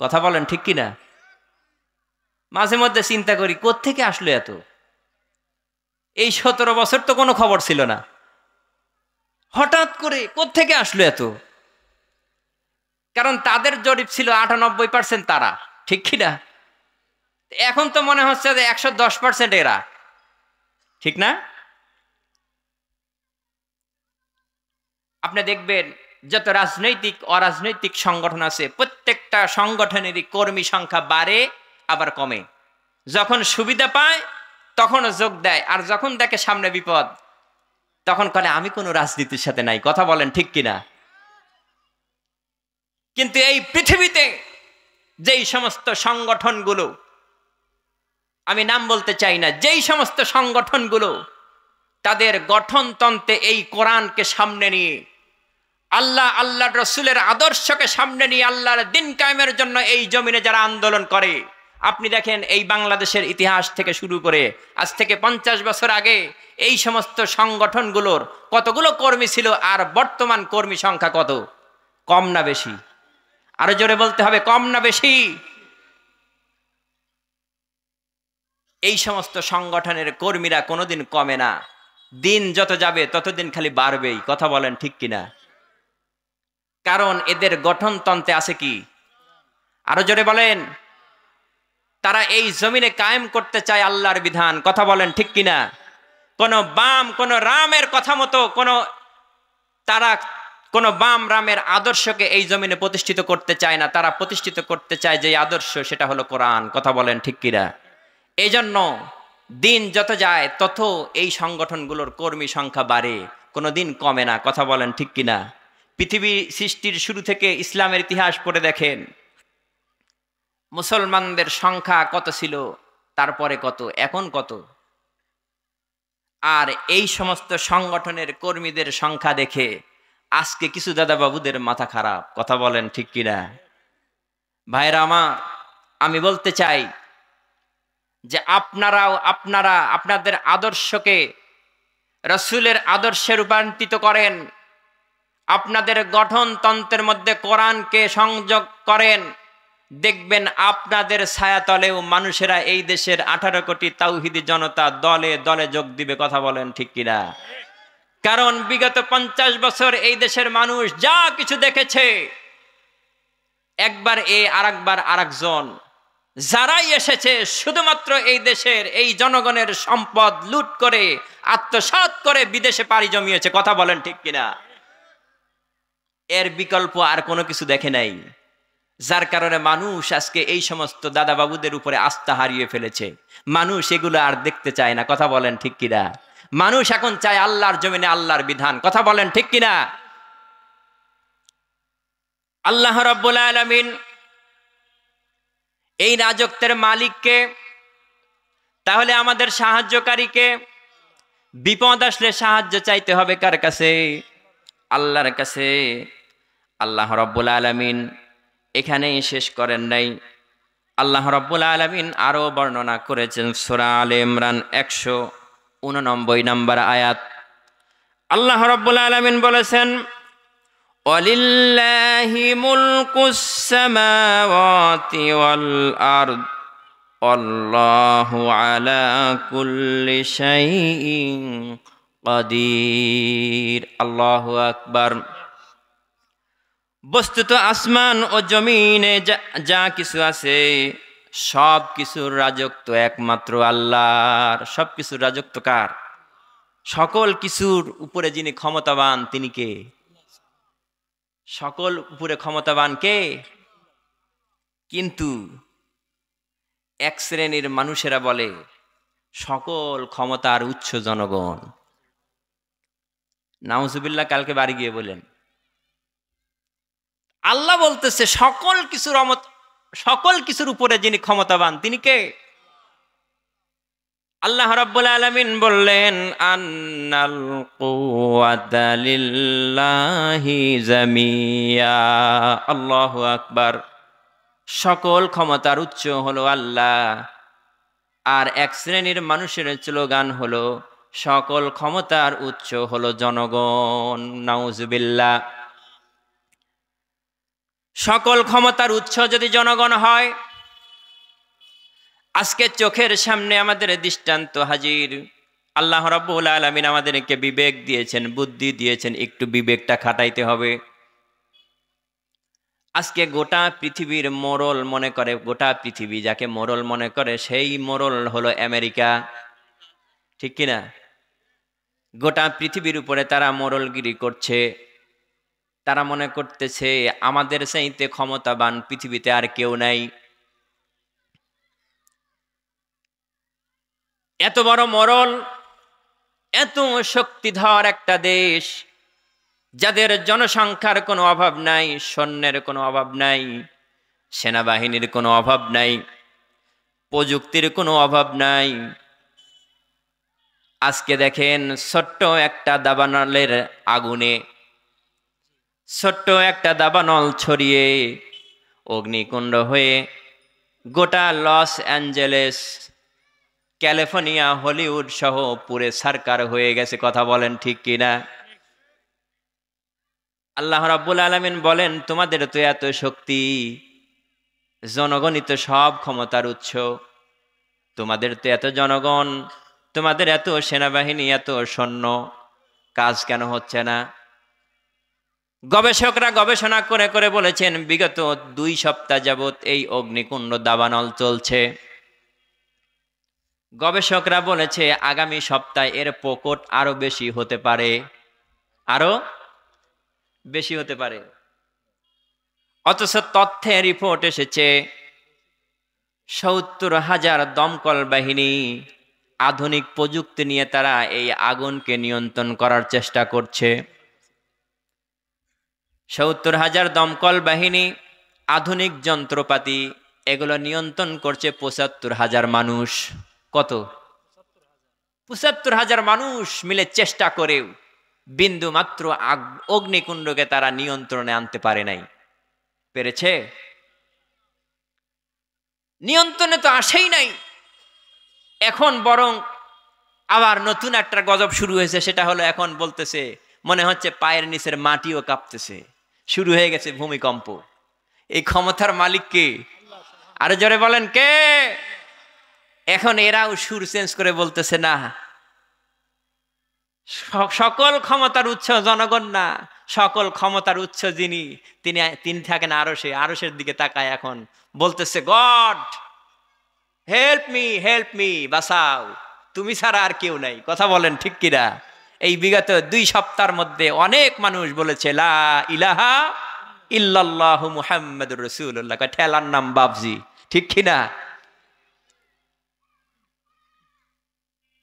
কথা বলেন ঠিক কিনা? মাঝে মধ্যে চিন্তা করি কোত্থেকে আসলো এত? এই 17 বছর তো কোনো খবর ছিল না, হঠাৎ করে কোত্থেকে আসলো এত? কারণ তাদের জরিপ ছিল 98% তারা, ঠিক কিনা? এখন তো মনে হচ্ছে যে 110% এরা, ঠিক না? আপনি দেখবেন যত রাজনৈতিক অরাজনৈতিক সংগঠন আছে প্রত্যেকটা সংগঠনেরই কর্মী সংখ্যা বাড়ে আবার কমে। যখন সুবিধা পায় তখন যোগ দেয়, আর যখন দেখে সামনে বিপদ তখন বলে আমি কোনো রাজনীতির সাথে নাই। কথা বলেন ঠিক কিনা? কিন্তু এই পৃথিবীতে যেই সমস্ত সংগঠনগুলো, আমি নাম বলতে চাই না, যেই সমস্ত সংগঠনগুলো তাদের গঠনতন্ত্রে এই কোরআনকে সামনে নিয়ে, আল্লাহর রসুলের আদর্শকে সামনে নিয়ে আল্লাহর দিন কায়েমের জন্য এই জমিনে যারা আন্দোলন করে, আপনি দেখেন এই বাংলাদেশের ইতিহাস থেকে শুরু করে আজ থেকে 50 বছর আগে এই সমস্ত সংগঠনগুলোর কতগুলো কর্মী ছিল, আর বর্তমান কর্মী সংখ্যা কত? কম না বেশি? আরো জোরে বলতে হবে, কম না বেশি? এই সমস্ত সংগঠনের কর্মীরা কোনোদিন কমে না, দিন যত যাবে ততদিন খালি বাড়বেই। কথা বলেন ঠিক কিনা? কারণ এদের গঠনতন্ত্রে আছে কি? আরো জোরে বলেন। তারা এই জমিনে কায়েম করতে চায় আল্লাহর বিধান। কথা বলেন ঠিক কিনা? কোন বাম কোন রামের কথা মতো তারা কোন বাম রামের আদর্শকে এই জমিনে প্রতিষ্ঠিত করতে চায় না। তারা প্রতিষ্ঠিত করতে চায় যে আদর্শ, সেটা হলো কোরআন। কথা বলেন ঠিক কিনা? এই জন্য দিন যত যায় তত এই সংগঠনগুলোর কর্মী সংখ্যা বাড়ে, কোনোদিন কমে না। কথা বলেন ঠিক কিনা? পৃথিবী সৃষ্টির শুরু থেকে ইসলামের ইতিহাস পড়ে দেখেন, মুসলমানদের সংখ্যা কত ছিল, তারপরে কত, এখন কত। আর এই সমস্ত সংগঠনের কর্মীদের সংখ্যা দেখে আজকে কিছু দাদাবাবুদের মাথা খারাপ। কথা বলেন ঠিক কিনা? ভাইরা আমার, আমি বলতে চাই যে আপনারা আপনাদের আদর্শকে রাসূলের আদর্শে রূপান্তরিত করেন, আপনাদের গঠনতন্ত্রের মধ্যে কোরআনকে সংযোগ করেন, দেখবেন আপনাদের ছায়াতলেও মানুষেরা এই দেশের 18 কোটি তাওহীদি জনতা দলে দলে যোগ দিবে। কথা বলেন ঠিক কিনা? কারণ বিগত 50 বছর এই দেশের মানুষ যা কিছু দেখেছে, একবার আরেকবার আরেকজন, যারাই এসেছে শুধুমাত্র এই দেশের এই জনগণের সম্পদ লুট করে আত্মসাৎ করে বিদেশে পাড়ি জমিয়েছে। কথা বলেন ঠিক কিনা? এর বিকল্প আর কোনো কিছু দেখে নাই, যার কারণে মানুষ আজকে এই সমস্ত দাদাবাবুদের উপরে আস্থা হারিয়ে ফেলেছে। মানুষ এগুলো আর দেখতে চায় না। কথা বলেন ঠিক কিনা? মানুষ এখন চায় আল্লাহর জমিনে আল্লাহর বিধান। কথা বলেন ঠিক কিনা? আল্লাহ রাব্বুল আলামিন এই রাজত্বের মালিককে, তাহলে আমাদের সাহায্যকারীকে, বিপদ আসলে সাহায্য চাইতে হবে কার কাছে? আল্লাহর কাছে। আল্লাহ রাব্বুল আলামিন এখানেই শেষ করেন নাই, আল্লাহ রাব্বুল আলামিন আরো বর্ণনা করেছেন সূরা আলে ইমরান 189 নম্বর আয়াত। আল্লাহ রাব্বুল আলামিন বলেছেন, ওয়ালিল্লাহি মুলকুস সামাওয়াতি ওয়াল আরদ আল্লাহু আলা কুল্লি শাইইন কাদির। আল্লাহু আকবার। বস্তুত আসমান ও জমিনে যা কিছু আছে সব কিছুর রাজত্ব একমাত্র আল্লাহর। সব কিছুর রাজত্ব কার? সকল কিছুর উপরে যিনি ক্ষমতাবান তিনি কে? সকল উপরে ক্ষমতাবান কে? কিন্তু এক শ্রেণীর মানুষেরা বলে সকল ক্ষমতার উৎস জনগণ। নাউজুবিল্লাহ, কালকে বাড়ি গিয়ে বলেন। আল্লাহ বলতেছে সকল কিছুর উপরে যিনি ক্ষমতাবান তিনি কে? আল্লাহ রাব্বুল আলামিন বললেন, আন্নাল কুওয়াতা লিল্লাহি জামিয়া। আল্লাহু আকবার। সকল ক্ষমতার উৎস হলো আল্লাহ। আর এক শ্রেণীর মানুষের স্লোগান হলো সকল ক্ষমতার উৎস হলো জনগণ। নাউজুবিল্লাহ। সকল ক্ষমতার উৎস যদি জনগণ হয়, আজকে চোখের সামনে আমাদের দৃষ্টান্ত হাজির। আল্লাহ রাব্বুল আলামিন আমাদেরকে বিবেক দিয়েছেন, বুদ্ধি দিয়েছেন, একটু বিবেকটা খাটাইতে হবে। আজকে গোটা পৃথিবীর মোড়ল মনে করে, গোটা পৃথিবী যাকে মোড়ল মনে করে সেই মোড়ল হলো আমেরিকা। ঠিক কিনা? গোটা পৃথিবীর উপরে তারা মোড়লগিরি করছে। তারা মনে করতেছে আমাদের চাইতে ক্ষমতাবান পৃথিবীতে আর কেউ নাই। এত বড় মোড়ল, এত শক্তিধর একটা দেশ, যাদের জনসংখ্যার কোনো অভাব নাই, সৈন্যের কোনো অভাব নাই, সেনাবাহিনীর কোনো অভাব নাই, প্রযুক্তির কোনো অভাব নাই। আজকে দেখেন ছোট্ট একটা দাবানলের আগুনে, ছোট্ট একটা দাবানল ছড়িয়ে অগ্নিকুণ্ড হয়ে গোটা লস অ্যাঞ্জেলেস, ক্যালিফোর্নিয়া, হলিউড সহ পুরে সারকার হয়ে গেছে। কথা বলেন ঠিক কিনা? আল্লাহ রাব্বুল আলামিন বলেন, তোমাদের তো এত শক্তি, জনগণই তো সব ক্ষমতার উৎস, তোমাদের তো এত জনগণ, তোমাদের এত সেনাবাহিনী, এত সৈন্য, কাজ কেন হচ্ছে না? গবেষকরা গবেষণা করে করে বলেছেন বিগত 2 সপ্তাহ যাবৎ এই অগ্নিকুণ্ড দাবানল চলছে। গবেষকরা বলেছে আগামী সপ্তাহে এর প্রকোপ আরো বেশি হতে পারে, আরো বেশি হতে পারে। অথচ তথ্যে রিপোর্ট এসেছে 70,000 দমকল বাহিনী আধুনিক প্রযুক্তি নিয়ে তারা এই আগুনকে নিয়ন্ত্রণ করার চেষ্টা করছে। ৭০,০০০ দমকল বাহিনী, আধুনিক যন্ত্রপাতি, এগুলো নিয়ন্ত্রণ করছে ৭৫,০০০ মানুষ। কত? ৭৫,০০০ মানুষ মিলে চেষ্টা করেও বিন্দু মাত্র অগ্নিকুণ্ডকে তারা নিয়ন্ত্রণে আনতে পারে নাই। পেরেছে? নিয়ন্ত্রণে তো আসেই নাই। এখন বরং আবার নতুন একটা গজব শুরু হয়েছে, সেটা হলো এখন বলতেছে মনে হচ্ছে পায়ের নিচের মাটিও কাঁপতেছে, শুরু হয়ে গেছে ভূমিকম্প। এই ক্ষমতার মালিক কে? আরো জোরে বলেন কে? এখন এরাও সুর চেঞ্জ করে বলতেছে না, সকল ক্ষমতার উৎস জনগণ না, সকল ক্ষমতার উৎস যিনি, তিনি থাকেন আরশের দিকে তাকায়। এখন বলতেছে গড হেল্প মি, বাঁচাও, তুমি ছাড়া আর কেউ নাই। কথা বলেন ঠিক কিনা? এই বিগত 2 সপ্তাহের মধ্যে অনেক মানুষ বলেছে লা ইলাহা ইল্লাল্লাহু মুহাম্মাদুর রাসূলুল্লাহ। ঠেলার নাম বাবজি, ঠিক কিনা?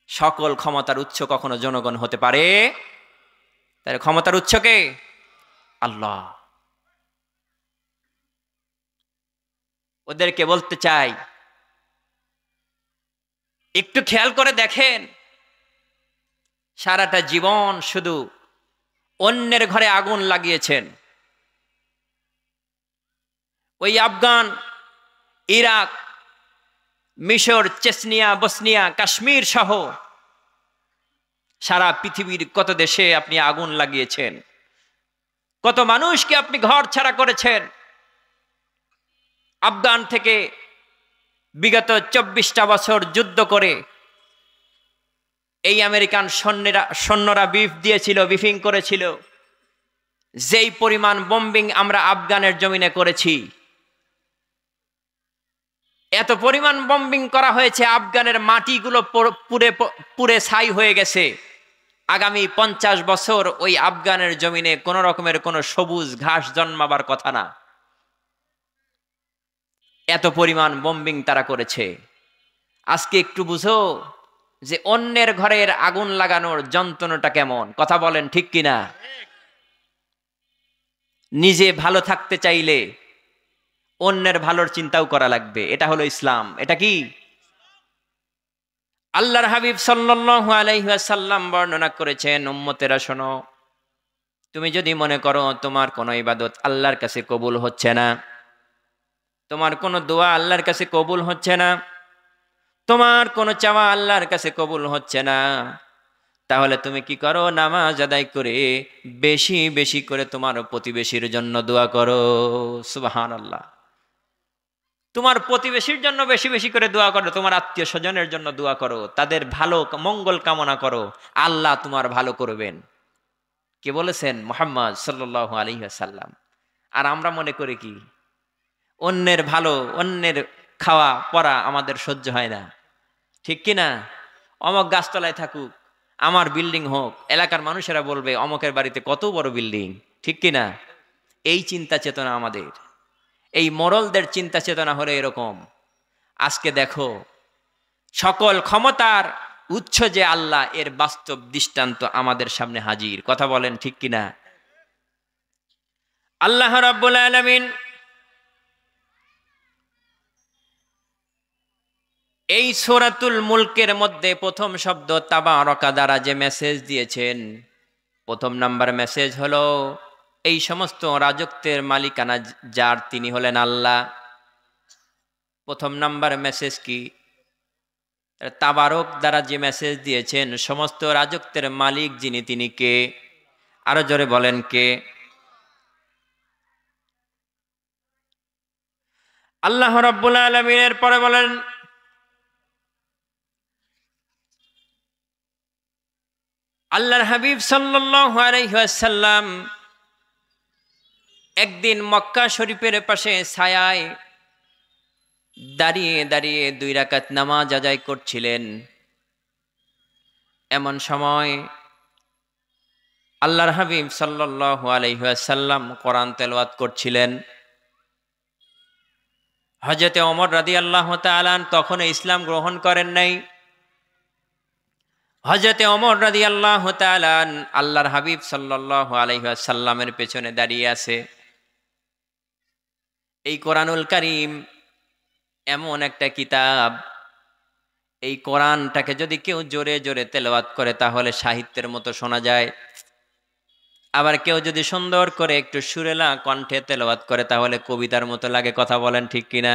সকল ক্ষমতার উৎস কখনো জনগণ হতে পারে? তাহলে ক্ষমতার উৎস কে? আল্লাহ। ওদেরকে বলতে চাই, একটু খেয়াল করে দেখেন, সারাটা জীবন শুধু অন্যের ঘরে আগুন লাগিয়েছেন। ওই আফগান, ইরাক, মিশর, চেচনিয়া, বসনিয়া, কাশ্মীর সহ সারা পৃথিবীর কত দেশে আপনি আগুন লাগিয়েছেন, কত মানুষকে আপনি ঘর ছাড়া করেছেন। আফগান থেকে বিগত 24টা বছর যুদ্ধ করে এই আমেরিকান সৈন্যরা ব্রিফিং করেছিল, যেই পরিমাণ বোম্বিং আমরা আফগানের জমিনে করেছি, এত পরিমাণ বোম্বিং করা হয়েছে, আফগানের মাটিগুলো পুরে ছাই হয়ে গেছে। আগামী 50 বছর ওই আফগানের জমিনে কোন রকমের কোনো সবুজ ঘাস জন্মাবার কথা না, এত পরিমাণ বোম্বিং তারা করেছে। আজকে একটু বুঝো যে অন্যের ঘরের আগুন লাগানোর যন্ত্রণাটা কেমন। কথা বলেন ঠিক কিনা? নিজে ভালো থাকতে চাইলে অন্যের ভালোর চিন্তাও করা লাগবে। এটা হলো ইসলাম। এটা কি? আল্লাহর হাবিব সাল্লাল্লাহু আলাইহি ওয়াসাল্লাম বর্ণনা করেছেন, উম্মতেরা শোনো, তুমি যদি মনে করো তোমার কোনো ইবাদত আল্লাহর কাছে কবুল হচ্ছে না, তোমার কোনো দোয়া আল্লাহর কাছে কবুল হচ্ছে না, তোমার কোনো চাওয়া আল্লাহর কাছে কবুল হচ্ছে না, তাহলে তুমি কি করো? নামাজ আদায় করে বেশি বেশি করে তোমার প্রতিবেশীর জন্য দোয়া করো। সুবহানাল্লাহ। তোমার প্রতিবেশীর জন্য বেশি বেশি করে দোয়া করো, তোমার আত্মীয় স্বজনের জন্য দোয়া করো, তাদের ভালো মঙ্গল কামনা করো, আল্লাহ তোমার ভালো করবেন। কে বলেছেন? মুহাম্মদ সাল্লাল্লাহু আলাইহি ওয়াসাল্লাম। আর আমরা মনে করি কি, অন্যের ভালো, অন্যের খাওয়া পরা আমাদের সহ্য হয় না, ঠিক কি না? অমক গাছতলায় থাকুক, আমার বিল্ডিং হোক, এলাকার মানুষেরা বলবে অমকের বাড়িতে কত বড় বিল্ডিং, ঠিক কি না? এই চিন্তা চেতনা আমাদের, এই মোরলদের চিন্তা চেতনা হলো এরকম। আজকে দেখো, সকল ক্ষমতার উৎস যে আল্লাহ, এর বাস্তব দৃষ্টান্ত আমাদের সামনে হাজির। কথা বলেন ঠিক কিনা? আল্লাহ রাব্বুল আলামিন এই সূরাতুল মুলকের মধ্যে প্রথম শব্দ তাবারাকা দ্বারা যে মেসেজ দিয়েছেন, প্রথম নাম্বার মেসেজ হলো এই সমস্ত রাজত্বের মালিকানা যার, তিনি হলেন আল্লাহ। প্রথম নাম্বার মেসেজ কি? তাবারক দ্বারা যে মেসেজ দিয়েছেন, সমস্ত রাজত্বের মালিক যিনি, তিনি কে? আরো জোরে বলেন কে? আল্লাহ রাব্বুল আলামিনের পরে বলেন, আল্লাহর হাবিব সাল্লাল্লাহু আলাইহি ওয়াসাল্লাম একদিন মক্কা শরীফের পাশে ছায়ায় দাঁড়িয়ে দাঁড়িয়ে 2 রাকাত নামাজ আদায় করছিলেন। এমন সময় আল্লাহর হাবিব সাল্লাল্লাহু আলাইহি ওয়াসাল্লাম কোরআন তেলাওয়াত করছিলেন। হযরতে ওমর রাদিয়াল্লাহু তাআলা তখন ইসলাম গ্রহণ করেন নাই। হযরতে ওমর রাদিয়াল্লাহু তাআলা আল্লাহর হাবিব সাল্লাল্লাহু আলাইহি ওয়াসাল্লামের পেছনে দাঁড়িয়ে আছে। এই কোরআনুল কারীম এমন একটা কিতাব, এই কোরআনটাকে যদি কেউ জোরে জোরে তেলাওয়াত করে তাহলে সাহিত্যের মতো শোনা যায়। আবার কেউ যদি সুন্দর করে একটু সুরেলা কণ্ঠে তেলাওয়াত করে তাহলে কবিতার মতো লাগে। কথা বলেন ঠিক কিনা?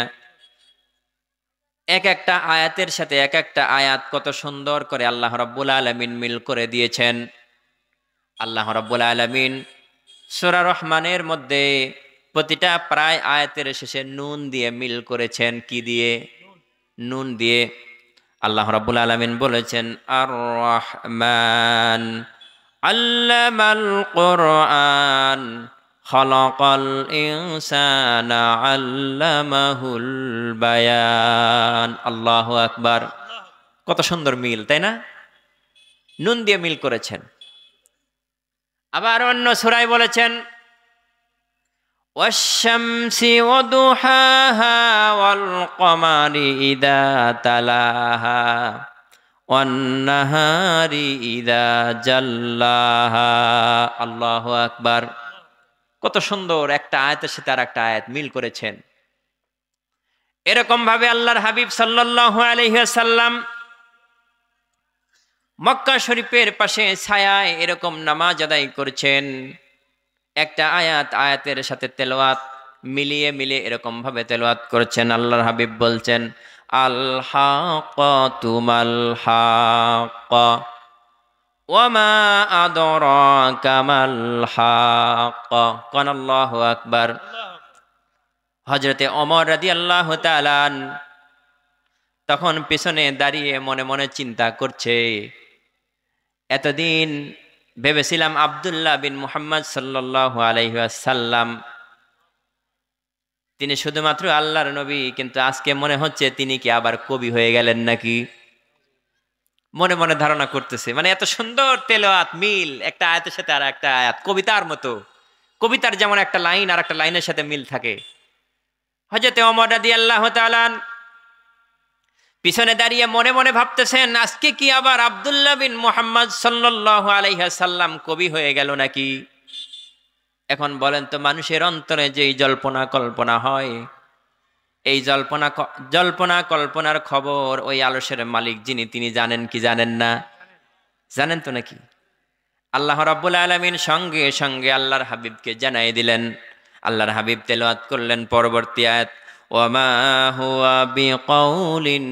এক একটা আয়াতের সাথে এক একটা আয়াত কত সুন্দর করে আল্লাহ রাব্বুল আলামিন মিল করে দিয়েছেন। আল্লাহ রাব্বুল আলামিন সূরা রহমানের মধ্যে প্রতিটা প্রায় আয়াতের শেষে নুন দিয়ে মিল করেছেন। কি দিয়ে? নুন দিয়ে। আল্লাহ রাব্বুল আলামিন বলেছেন, আর রহমান আল্লামাল কোরআন খলাকাল ইনসানা আল্লামাহুল বায়ান। আল্লাহু আকবার। কত সুন্দর মিল, তাই না? নুন দিয়ে মিল করেছেন। আবার অন্য সূরায় বলেছেন, ওয়াশ-শামসি ওয়াদুহাহা ওয়াল কমারি ইযা তালাহা ওয়ান নাহারি ইযা জাল্লাহা। আল্লাহু আকবার। কত সুন্দর একটা আয়াতের সাথে আর একটা আয়াত মিল করেছেন। এরকম ভাবে আল্লাহর হাবিব সাল্লাল্লাহু আলাইহি ওয়াসাল্লাম মক্কা শরীফের পাশে ছায়ায় এরকম নামাজ আদায় করছেন। একটা আয়াত আয়াতের সাথে তেলাওয়াত মিলিয়ে মিলিয়ে এরকম ভাবে তেলাওয়াত করছেন। আল্লাহর হাবিব বলছেন, আল হাক্কাতু মাল হাক্কা ওয়া মা আদরাকা মাল হাক্কা। কান আল্লাহু আকবার। হযরতে ওমর রাদিয়াল্লাহু তাআলা তখন পিছনে দাঁড়িয়ে মনে মনে চিন্তা করছে, এতদিন ভেবেছিলাম আব্দুল্লাহ বিন মুহাম্মদ সাল্লাল্লাহু আলাইহি ওয়াসাল্লাম তিনি শুধুমাত্র আল্লাহর নবী, কিন্তু আজকে মনে হচ্ছে তিনি কি আবার কবি হয়ে গেলেন নাকি। মনে মনে ধারণা করতেছে, মানে এত সুন্দর তেলাওয়াত মিল, একটা আয়াতের সাথে আর একটা আয়াত কবিতার মতো। কবিতার যেমন একটা লাইন আর একটা লাইনের সাথে মিল থাকে। হযরতে ওমর রাদিয়াল্লাহু তাআলা পিছনে দাঁড়িয়ে মনে মনে ভাবতেছেন, আজকে কি আবার আব্দুল্লাহ বিন মুহাম্মদ সাল্লাল্লাহু আলাইহি ওয়াসাল্লাম কবি হয়ে গেল নাকি। এখন বলেন তো, মানুষের অন্তরে যেই জল্পনা কল্পনা হয়, এই জল্পনা কল্পনার খবর ওই আলসের মালিক যিনি, তিনি জানেন কি জানেন না? জানেন তো নাকি? আল্লাহ রাব্বুল আলামিন সঙ্গে সঙ্গে আল্লাহর হাবিবকে জানাই দিলেন। আল্লাহর হাবিব তেলাওয়াত করলেন পরবর্তী আয়াত, ওয়ামা হুয়া বিকাউলিন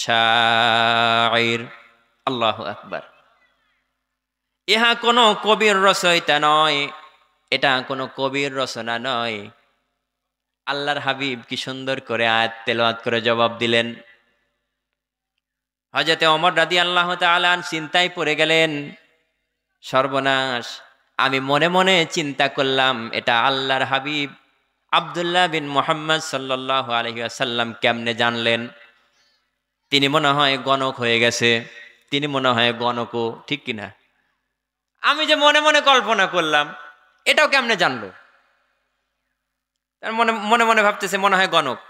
শাইর। আল্লাহু আকবার। ইহা কোনো কবির রচয়িতা নয়, এটা কোনো কবির রচনা নয়। আল্লাহর হাবিব কি সুন্দর করে আয়াত তেলাওয়াত করে জবাব দিলেন। হযরতে ওমর রাদিয়াল্লাহু তাআলা চিন্তায় পড়ে গেলেন, সর্বনাশ, আমি মনে মনে চিন্তা করলাম এটা আল্লাহর হাবিব আব্দুল্লাহ বিন মুহাম্মদ সাল্লাল্লাহু আলাইহি ওয়াসাল্লাম কেমনে জানলেন। তিনি মনে হয় গণক হয়ে গেছে, তিনি মনে হয় গণকও, ঠিক কিনা? আমি যে মনে মনে কল্পনা করলাম এটাও কেমনে জানলো। তার মনে মনে মনে ভাবতেছে মনে হয় গণক।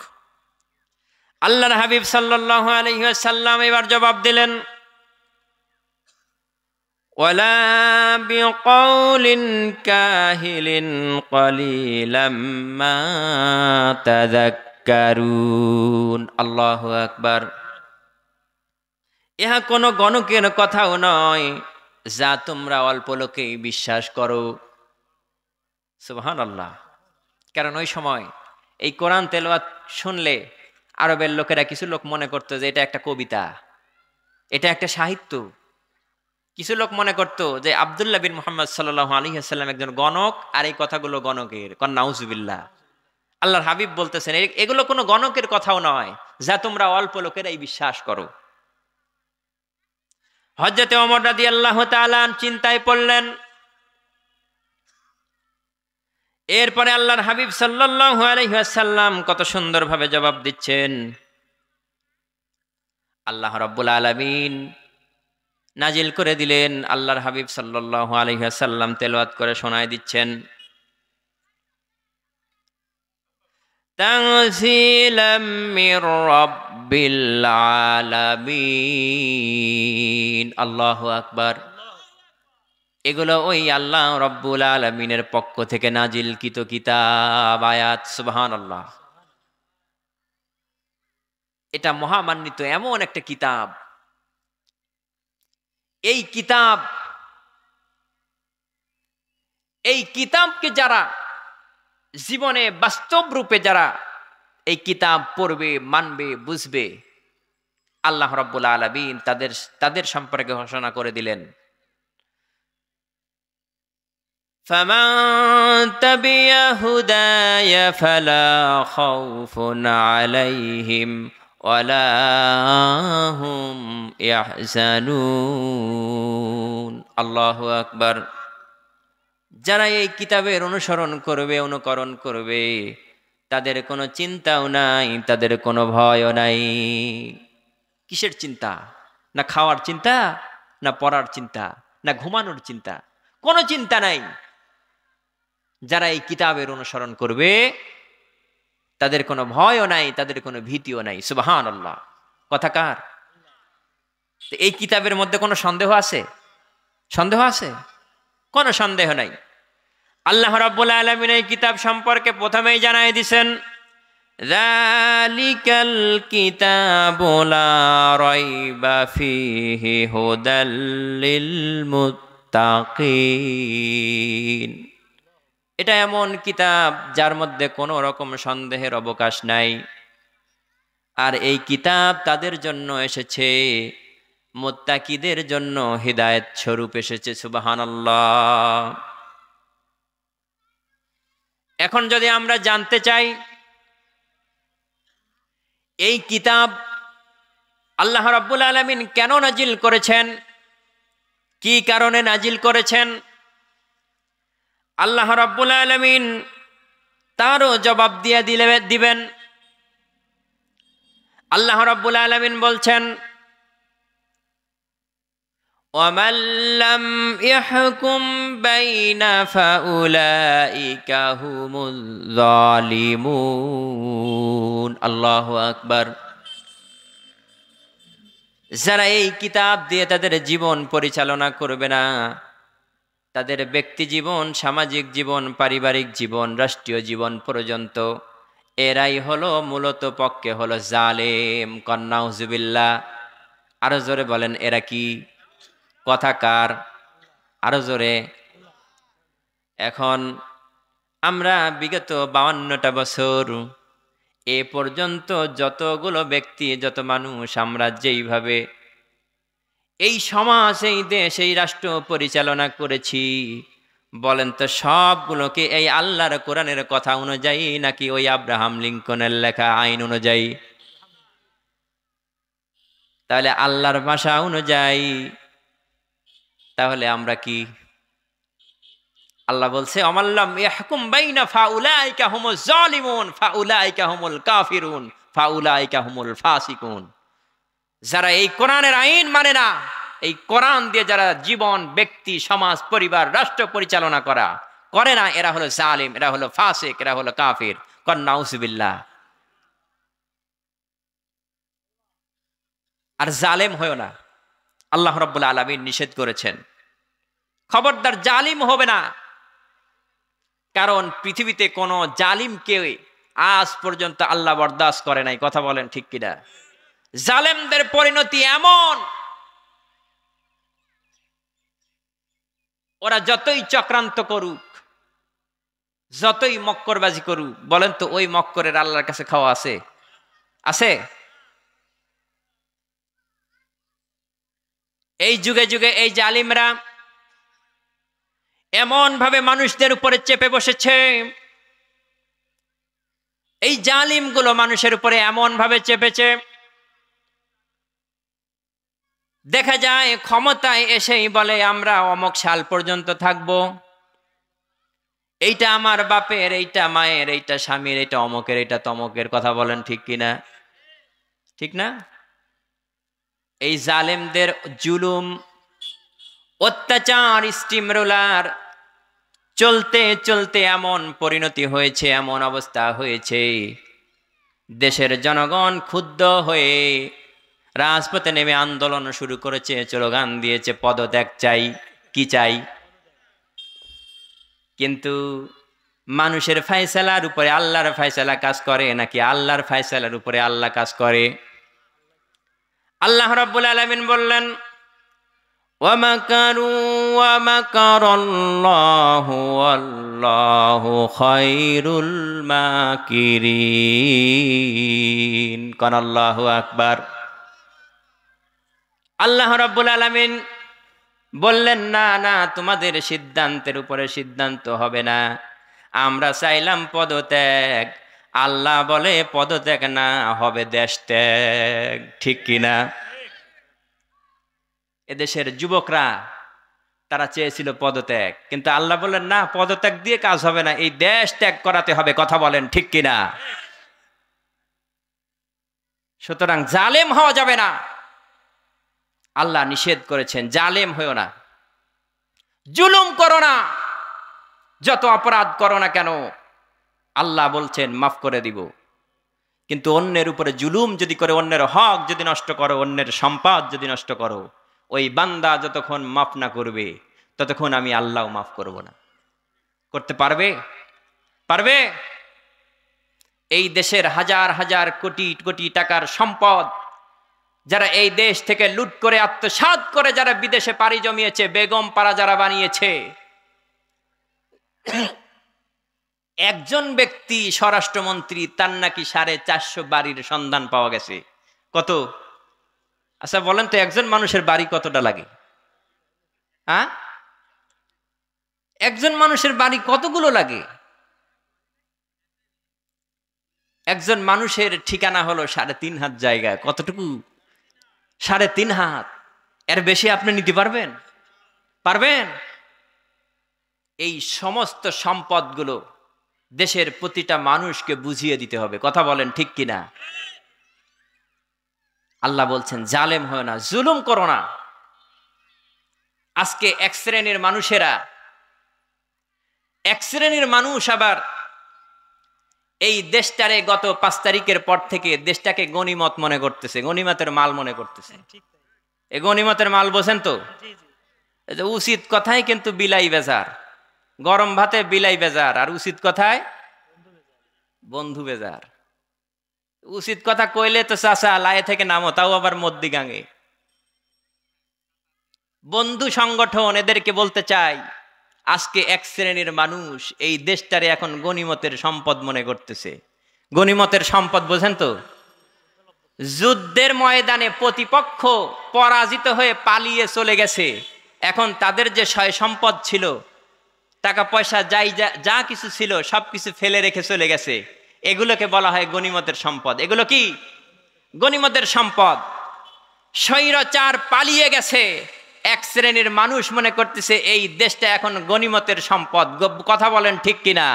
আল্লাহর হাবিব সাল্লাল্লাহু আলাইহি ওয়াসাল্লাম এবার জবাব দিলেন, ওয়ালা বিকাউলিন কাহিলিন কলিলাম মা তাযাক্কারুন। আল্লাহু আকবার। ইহা কোনো গণকের কথাও নয় যা তোমরা অল্প লোকেই বিশ্বাস করো। সুবহানাল্লাহ। কারণ ওই সময় এই কোরআন তেলাওয়াত শুনলে আরবের লোকেরা, কিছু লোক মনে করতো যে এটা একটা কবিতা, এটা একটা সাহিত্য। কিছু লোক মনে করতো যে আব্দুল্লাহ বিন মুহাম্মদ সাল্লাল্লাহু আলাইহি ওয়াসাল্লাম একজন গণক, আর এই কথাগুলো গণকের। কন নাউজুবিল্লাহ। আল্লাহর হাবিব বলতেছেন এগুলো কোনো গণকের কথাও নয় যা তোমরা অল্প লোকেরাই বিশ্বাস করো। হযরতে ওমর রাদিয়াল্লাহু তাআলা চিন্তায় পড়লেন। এরপরে আল্লাহর হাবিব সাল্লাল্লাহু আলাইহি ওয়াসাল্লাম কত সুন্দরভাবে জবাব দিচ্ছেন। আল্লাহ রাব্বুল আলামিন নাজিল করে দিলেন, আল্লাহর হাবিব সাল্লাল্লাহু আলাইহি ওয়াসাল্লাম তেলাওয়াত করে শোনায় দিচ্ছেন। তানজিলাম মির রাব্বিল আলামিন। আল্লাহু আকবার। এগুলো ওই আল্লাহ রব্বুল আলামিনের পক্ষ থেকে নাজিলকৃত কিতাব। আয়াত, সুবহানাল্লাহ। এটা মহামান্বিত এমন একটা কিতাব, এই কিতাব, এই কিতাবকে যারা জীবনে বাস্তব রূপে যারা এই কিতাব পড়বে, মানবে, বুঝবে, আল্লাহ রাব্বুল আলামিন তাদের সম্পর্কে ঘোষণা করে দিলেন, ফামান তাবিয়া হুদায়া ফালা খাউফুন আলাইহিম ওয়ালা হুম ইয়াহজানুন। আল্লাহু আকবার। যারা এই কিতাবের অনুসরণ করবে, অনুকরণ করবে, তাদের কোনো চিন্তাও নাই, তাদের কোনো ভয়ও নাই। কিসের চিন্তা? না খাওয়ার চিন্তা, না পড়ার চিন্তা, না ঘুমানোর চিন্তা, কোনো চিন্তা নাই। যারা এই কিতাবের অনুসরণ করবে তাদের কোনো ভয়ও নাই, তাদের কোনো ভীতিও নাই। সুবহানাল্লাহ। কথা কার? এই কিতাবের মধ্যে কোনো সন্দেহ আছে? সন্দেহ আছে? কোনো সন্দেহ নাই। আল্লাহ রাব্বুল আলামিন এই কিতাব সম্পর্কে প্রথমেই জানাই দিয়েছেন, যালিকাল কিতাবু লা রাইবা ফীহি হুদাল লিল মুত্তাকিন। এটা এমন কিতাব যার মধ্যে কোনো রকম সন্দেহের অবকাশ নাই। আর এই কিতাব তাদের জন্য এসেছে, মুত্তাকিদের জন্য হিদায়াত স্বরূপ এসেছে। সুবহানাল্লাহ। এখন যদি আমরা জানতে চাই এই কিতাব আল্লাহ রাব্বুল আলামিন কেন নাজিল করেছেন, কি কারণে নাজিল করেছেন, আল্লাহ রাব্বুল আলামিন তারও জবাব দিয়ে দিবেন। আল্লাহ রাব্বুল আলামিন বলছেন, وَمَن لَّمْ يَحْكُم بَيْنَ فَأُولَٰئِكَ هُمُ الظَّالِمُونَ। আল্লাহু আকবার। যারা এই কিতাব দিয়ে তাদের জীবন পরিচালনা করবে না, তাদের ব্যক্তি জীবন, সামাজিক জীবন, পারিবারিক জীবন, রাষ্ট্রীয় জীবন পর্যন্ত, এরাই হলো মূলত পক্ষে হলো জালেম। নাউজুবিল্লাহ। আরো জোরে বলেন, এরা কি? কথা কার? আরো জোরে। এখন আমরা বিগত 52টা বছর এ পর্যন্ত যতগুলো ব্যক্তি, যত মানুষ আমরা যেইভাবে এই সমাজ, এই দেশ, এই রাষ্ট্র পরিচালনা করেছি, বলেন তো সবগুলোকে এই আল্লাহর কোরআনের কথা অনুযায়ী নাকি ওই আব্রাহাম লিঙ্কনের লেখা আইন অনুযায়ী? তাহলে আল্লাহর ভাষা অনুযায়ী তাহলে আমরা কি? আল্লাহ বলছে, অমাল্লাম ইয়াহকুম বাইনা ফাউলাইকা হুমুজ জালিমুন ফাউলাইকা হুমুল কাফিরুন ফাউলাইকা হুমুল ফাসিকুন। যারা এই কোরআনের আইন মানে না, এই কোরআন দিয়ে যারা জীবন, ব্যক্তি, সমাজ, পরিবার, রাষ্ট্র পরিচালনা করে না, এরা হলো জালিম, এরা হলো ফাসিক, এরা হলো কাফির। নাউজুবিল্লাহ। আর জালেম হয়ো না, আল্লাহ রাব্বুল আলামিন নিষেধ করেছেন। খবরদার জালিম হবে না, কারণ পৃথিবীতে কোনো জালিমকে আজ পর্যন্ত আল্লাহ বরদাস্ত করে নাই। কথা বলেন ঠিক কিনা? জালেমদের পরিণতি এমন, ওরা যতই চক্রান্ত করুক, যতই মক্করবাজি করুক, বলেন তো ওই মক্করের আল্লাহর কাছে খাওয়া আছে? আছে? এই যুগে যুগে এই জালিমরা এমন ভাবে মানুষদের উপরে চেপে বসেছে, এই জালিমগুলো মানুষের উপরে এমন ভাবে চেপেছে, দেখা যায় ক্ষমতায় এসেই বলে আমরা অমুক সাল পর্যন্ত থাকবো, এইটা আমার বাপের, এইটা মায়ের, এইটা স্বামীর, এইটা অমুকের, এইটা তমকের। কথা বলেন ঠিক কিনা? ঠিক না? এই জালেমদের জুলুম, অত্যাচার, স্টিম রোলার চলতে চলতে এমন পরিণতি হয়েছে, এমন অবস্থা হয়েছে, দেশের জনগণ ক্ষুব্ধ হয়ে রাজপথে নেমে আন্দোলন শুরু করেছে, স্লোগান দিয়েছে পদত্যাগ চাই, কি চাই। কিন্তু মানুষের ফায়সালার উপরে আল্লাহর ফায়সালা কাজ করে নাকি আল্লাহর ফায়সালার উপরে আল্লাহ কাজ করে? আল্লাহ রাব্বুল আলামিন বললেন, ওয়ামাকারু ওয়ামাকারাল্লাহু ওয়াল্লাহু খায়রুল মাকিরিন। কোন আল্লাহু আকবার। আল্লাহ রাব্বুল আলামিন বললেন, না না, তোমাদের সিদ্ধান্তের উপরে সিদ্ধান্ত হবে না, আমরা চাইলাম পদত্যাগ, আল্লাহ বলে পদত্যাগ না, হবে দেশ ত্যাগ। ঠিক কিনা? এদেশের যুবকরা তারা চেয়েছিল পদত্যাগ, কিন্তু আল্লাহ বললেন না, পদত্যাগ দিয়ে কাজ হবে না, এই দেশ ত্যাগ করাতে হবে। কথা বলেন ঠিক কিনা? সুতরাং জালেম হওয়া যাবে না, আল্লাহ নিষেধ করেছেন। জালেম হয়েও না, জুলুম করো না, যত অপরাধ করো না কেন আল্লাহ বলছেন মাফ করে দিব। কিন্তু অন্যের উপরে জুলুম যদি করে, অন্যের হক যদি নষ্ট করো, অন্যের সম্পদ যদি নষ্ট করো, ওই বান্দা যতক্ষণ মাফ না করবে ততক্ষণ আমি আল্লাহ মাফ করব না। করতে পারবে? পারবে? এই দেশের হাজার হাজার কোটি কোটি টাকার সম্পদ যারা এই দেশ থেকে লুট করে আত্মসাৎ করে যারা বিদেশে পাড়ি জমিয়েছে, বেগম পাড়া যারা বানিয়েছে, একজন ব্যক্তি স্বরাষ্ট্রমন্ত্রী, তার নাকি 450 বাড়ির সন্ধান পাওয়া গেছে। কত? আচ্ছা বলেন তো, একজন মানুষের বাড়ি কতটা লাগে? হ্যাঁ, একজন মানুষের বাড়ি কতগুলো লাগে? একজন মানুষের ঠিকানা হলো 3.5 হাত জায়গা। কতটুকু? 3.5 হাত। এর বেশি আপনি নিতে পারবেন? পারবেন? এই সমস্ত সম্পদগুলো দেশের প্রতিটা মানুষকে বুঝিয়ে দিতে হবে। কথা বলেন ঠিক কিনা? আল্লাহ বলছেন জালেম হয় না, জুলুম করো না। আজকে এক শ্রেণীর মানুষেরা, এক শ্রেণীর মানুষ আবার এই দেশটারে গত 5 তারিখের পর থেকে দেশটাকে গনিমত মনে করতেছে, গনিমতের মাল মনে করতেছে। এই গনিমতের মাল বোঝেন তো? উচিত কথায় কিন্তু বিলাই বেজার, গরম ভাতে বিলাই বেজার, আর উচিত কথায় বন্ধু বেজার। উচিত কথা কইলে তো চাচা লায়ে থেকে নামো, তাও আবার মধ্যিগাঙে। বন্ধু সংগঠন এদেরকে বলতে চাই, আজকে এক শ্রেণীর মানুষ এই দেশটারে এখন গনিমতের সম্পদ মনে করতেছে। গনিমতের সম্পদ বোঝেন তো? যুদ্ধের ময়দানে প্রতিপক্ষ পরাজিত হয়ে পালিয়ে চলে গেছে, এখন তাদের যে সয় সম্পদ ছিল, টাকা পয়সা যা কিছু ছিল সবকিছু ফেলে রেখে চলে গেছে, এগুলোকে বলা হয় গনিমতের সম্পদ। এগুলো কি? গনিমতের সম্পদ। স্বৈরাচার পালিয়ে গেছে, এক শ্রেণীর মানুষ মনে করতেছে এই দেশটা এখন গনিমতের সম্পদ। কথা বলেন ঠিক কিনা?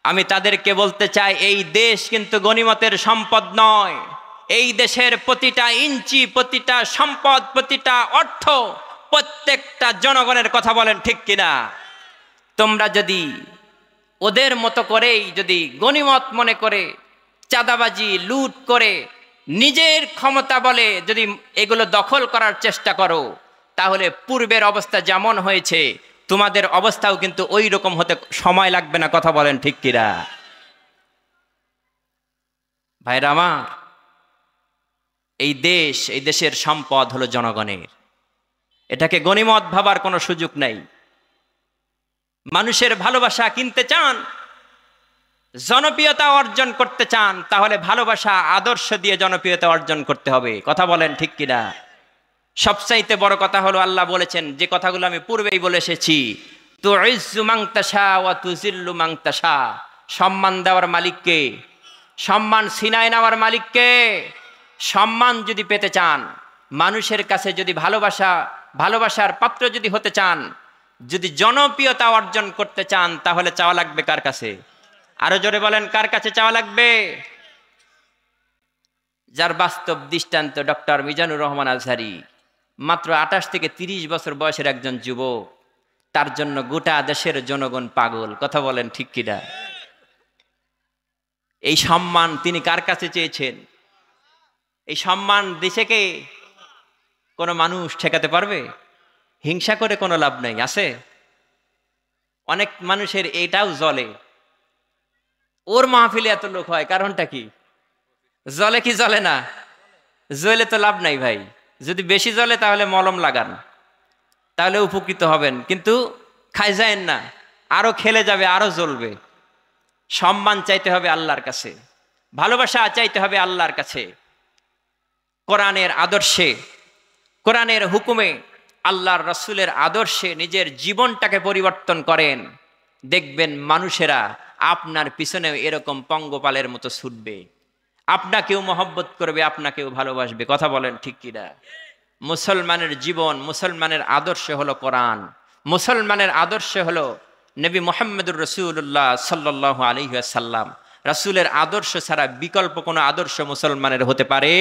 আমি তাদেরকে বলতে চাই, এই দেশ কিন্তু গনিমতের সম্পদ নয়। এই দেশের প্রতিটা ইঞ্চি, প্রতিটা সম্পদ, প্রতিটা অর্থ প্রত্যেকটা জনগণের। কথা বলেন ঠিক কিনা? তোমরা যদি ওদের মতো করেই যদি গনিমত মনে করে চাঁদাবাজি, লুট করে নিজের ক্ষমতা বলে যদি এগুলো দখল করার চেষ্টা করো, তাহলে পূর্বের অবস্থা যেমন হয়েছে তোমাদের অবস্থাও কিন্তু ওই রকম হতে সময় লাগবে না। কথা বলেন ঠিক কিনা? ভাইরা আমার, এই দেশ, এই দেশের সম্পদ হলো জনগণের। এটাকে গনিমত ভাবার কোনো সুযোগ নাই। মানুষের ভালোবাসা কিনতে চান, জনপ্রিয়তা অর্জন করতে চান, তাহলে ভালোবাসা, আদর্শ দিয়ে জনপ্রিয়তা অর্জন করতে হবে। কথা বলেন ঠিক কিনা? সবচাইতে বড় কথা হলো আল্লাহ বলেছেন যে কথাগুলো আমি পূর্বেই বলে এসেছি, তুইজ্জু মান তাশা ওয়া তুযিল্লু মান তাশা। সম্মান দেওয়ার মালিককে, সম্মান ছিনায় নেওয়ার মালিককে। সম্মান যদি পেতে চান, মানুষের কাছে যদি ভালোবাসার পাত্র যদি হতে চান, যদি জনপ্রিয়তা অর্জন করতে চান, তাহলে চাওয়া লাগবে কার কাছে? আরো জোরে বলেন, কার কাছে চাওয়া লাগবে? যার বাস্তব দৃষ্টান্ত ডক্টর মিজানুর রহমান আজহারী। মাত্র 28 থেকে 30 বছর বয়সের একজন যুবক, তার জন্য গোটা দেশের জনগণ পাগল। কথা বলেন ঠিক কিনা? এই সম্মান তিনি কার কাছে চেয়েছেন? এই সম্মান দেশকে কোনো মানুষ ঠেকাতে পারবে? হিংসা করে কোনো লাভ নাই, আছে? অনেক মানুষের এটাও জ্বলে, ওর মাহফিলে এত লোক হয়, কারণটা কি? জ্বলে কি জ্বলে না? জ্বলে তো লাভ নাই ভাই। যদি বেশি জ্বলে তাহলে মলম লাগান, তাহলে উপকৃত হবেন, কিন্তু খাই যায়েন না, আরো খেলে যাবে, আরো জ্বলবে। সম্মান চাইতে হবে আল্লাহর কাছে, ভালোবাসা চাইতে হবে আল্লাহর কাছে। কোরআনের আদর্শে, কোরআনের হুকুমে, আল্লাহর রাসূলের আদর্শে নিজের জীবনটাকে পরিবর্তন করেন, দেখবেন মানুষেরা আপনার পিছনেও এরকম পঙ্গপালের মতো ছুটবে, আপনাকেও মহব্বত করবে, আপনাকেও ভালোবাসবে। কথা বলেন ঠিক কিনা? মুসলমানের জীবন, মুসলমানের আদর্শ হলো কোরআন, মুসলমানের আদর্শ হলো নবী মুহাম্মদুর রাসূলুল্লাহ সাল্লাল্লাহু আলাইহি ওয়াসাল্লাম। রাসূলের আদর্শ ছাড়া বিকল্প কোনো আদর্শ মুসলমানের হতে পারে?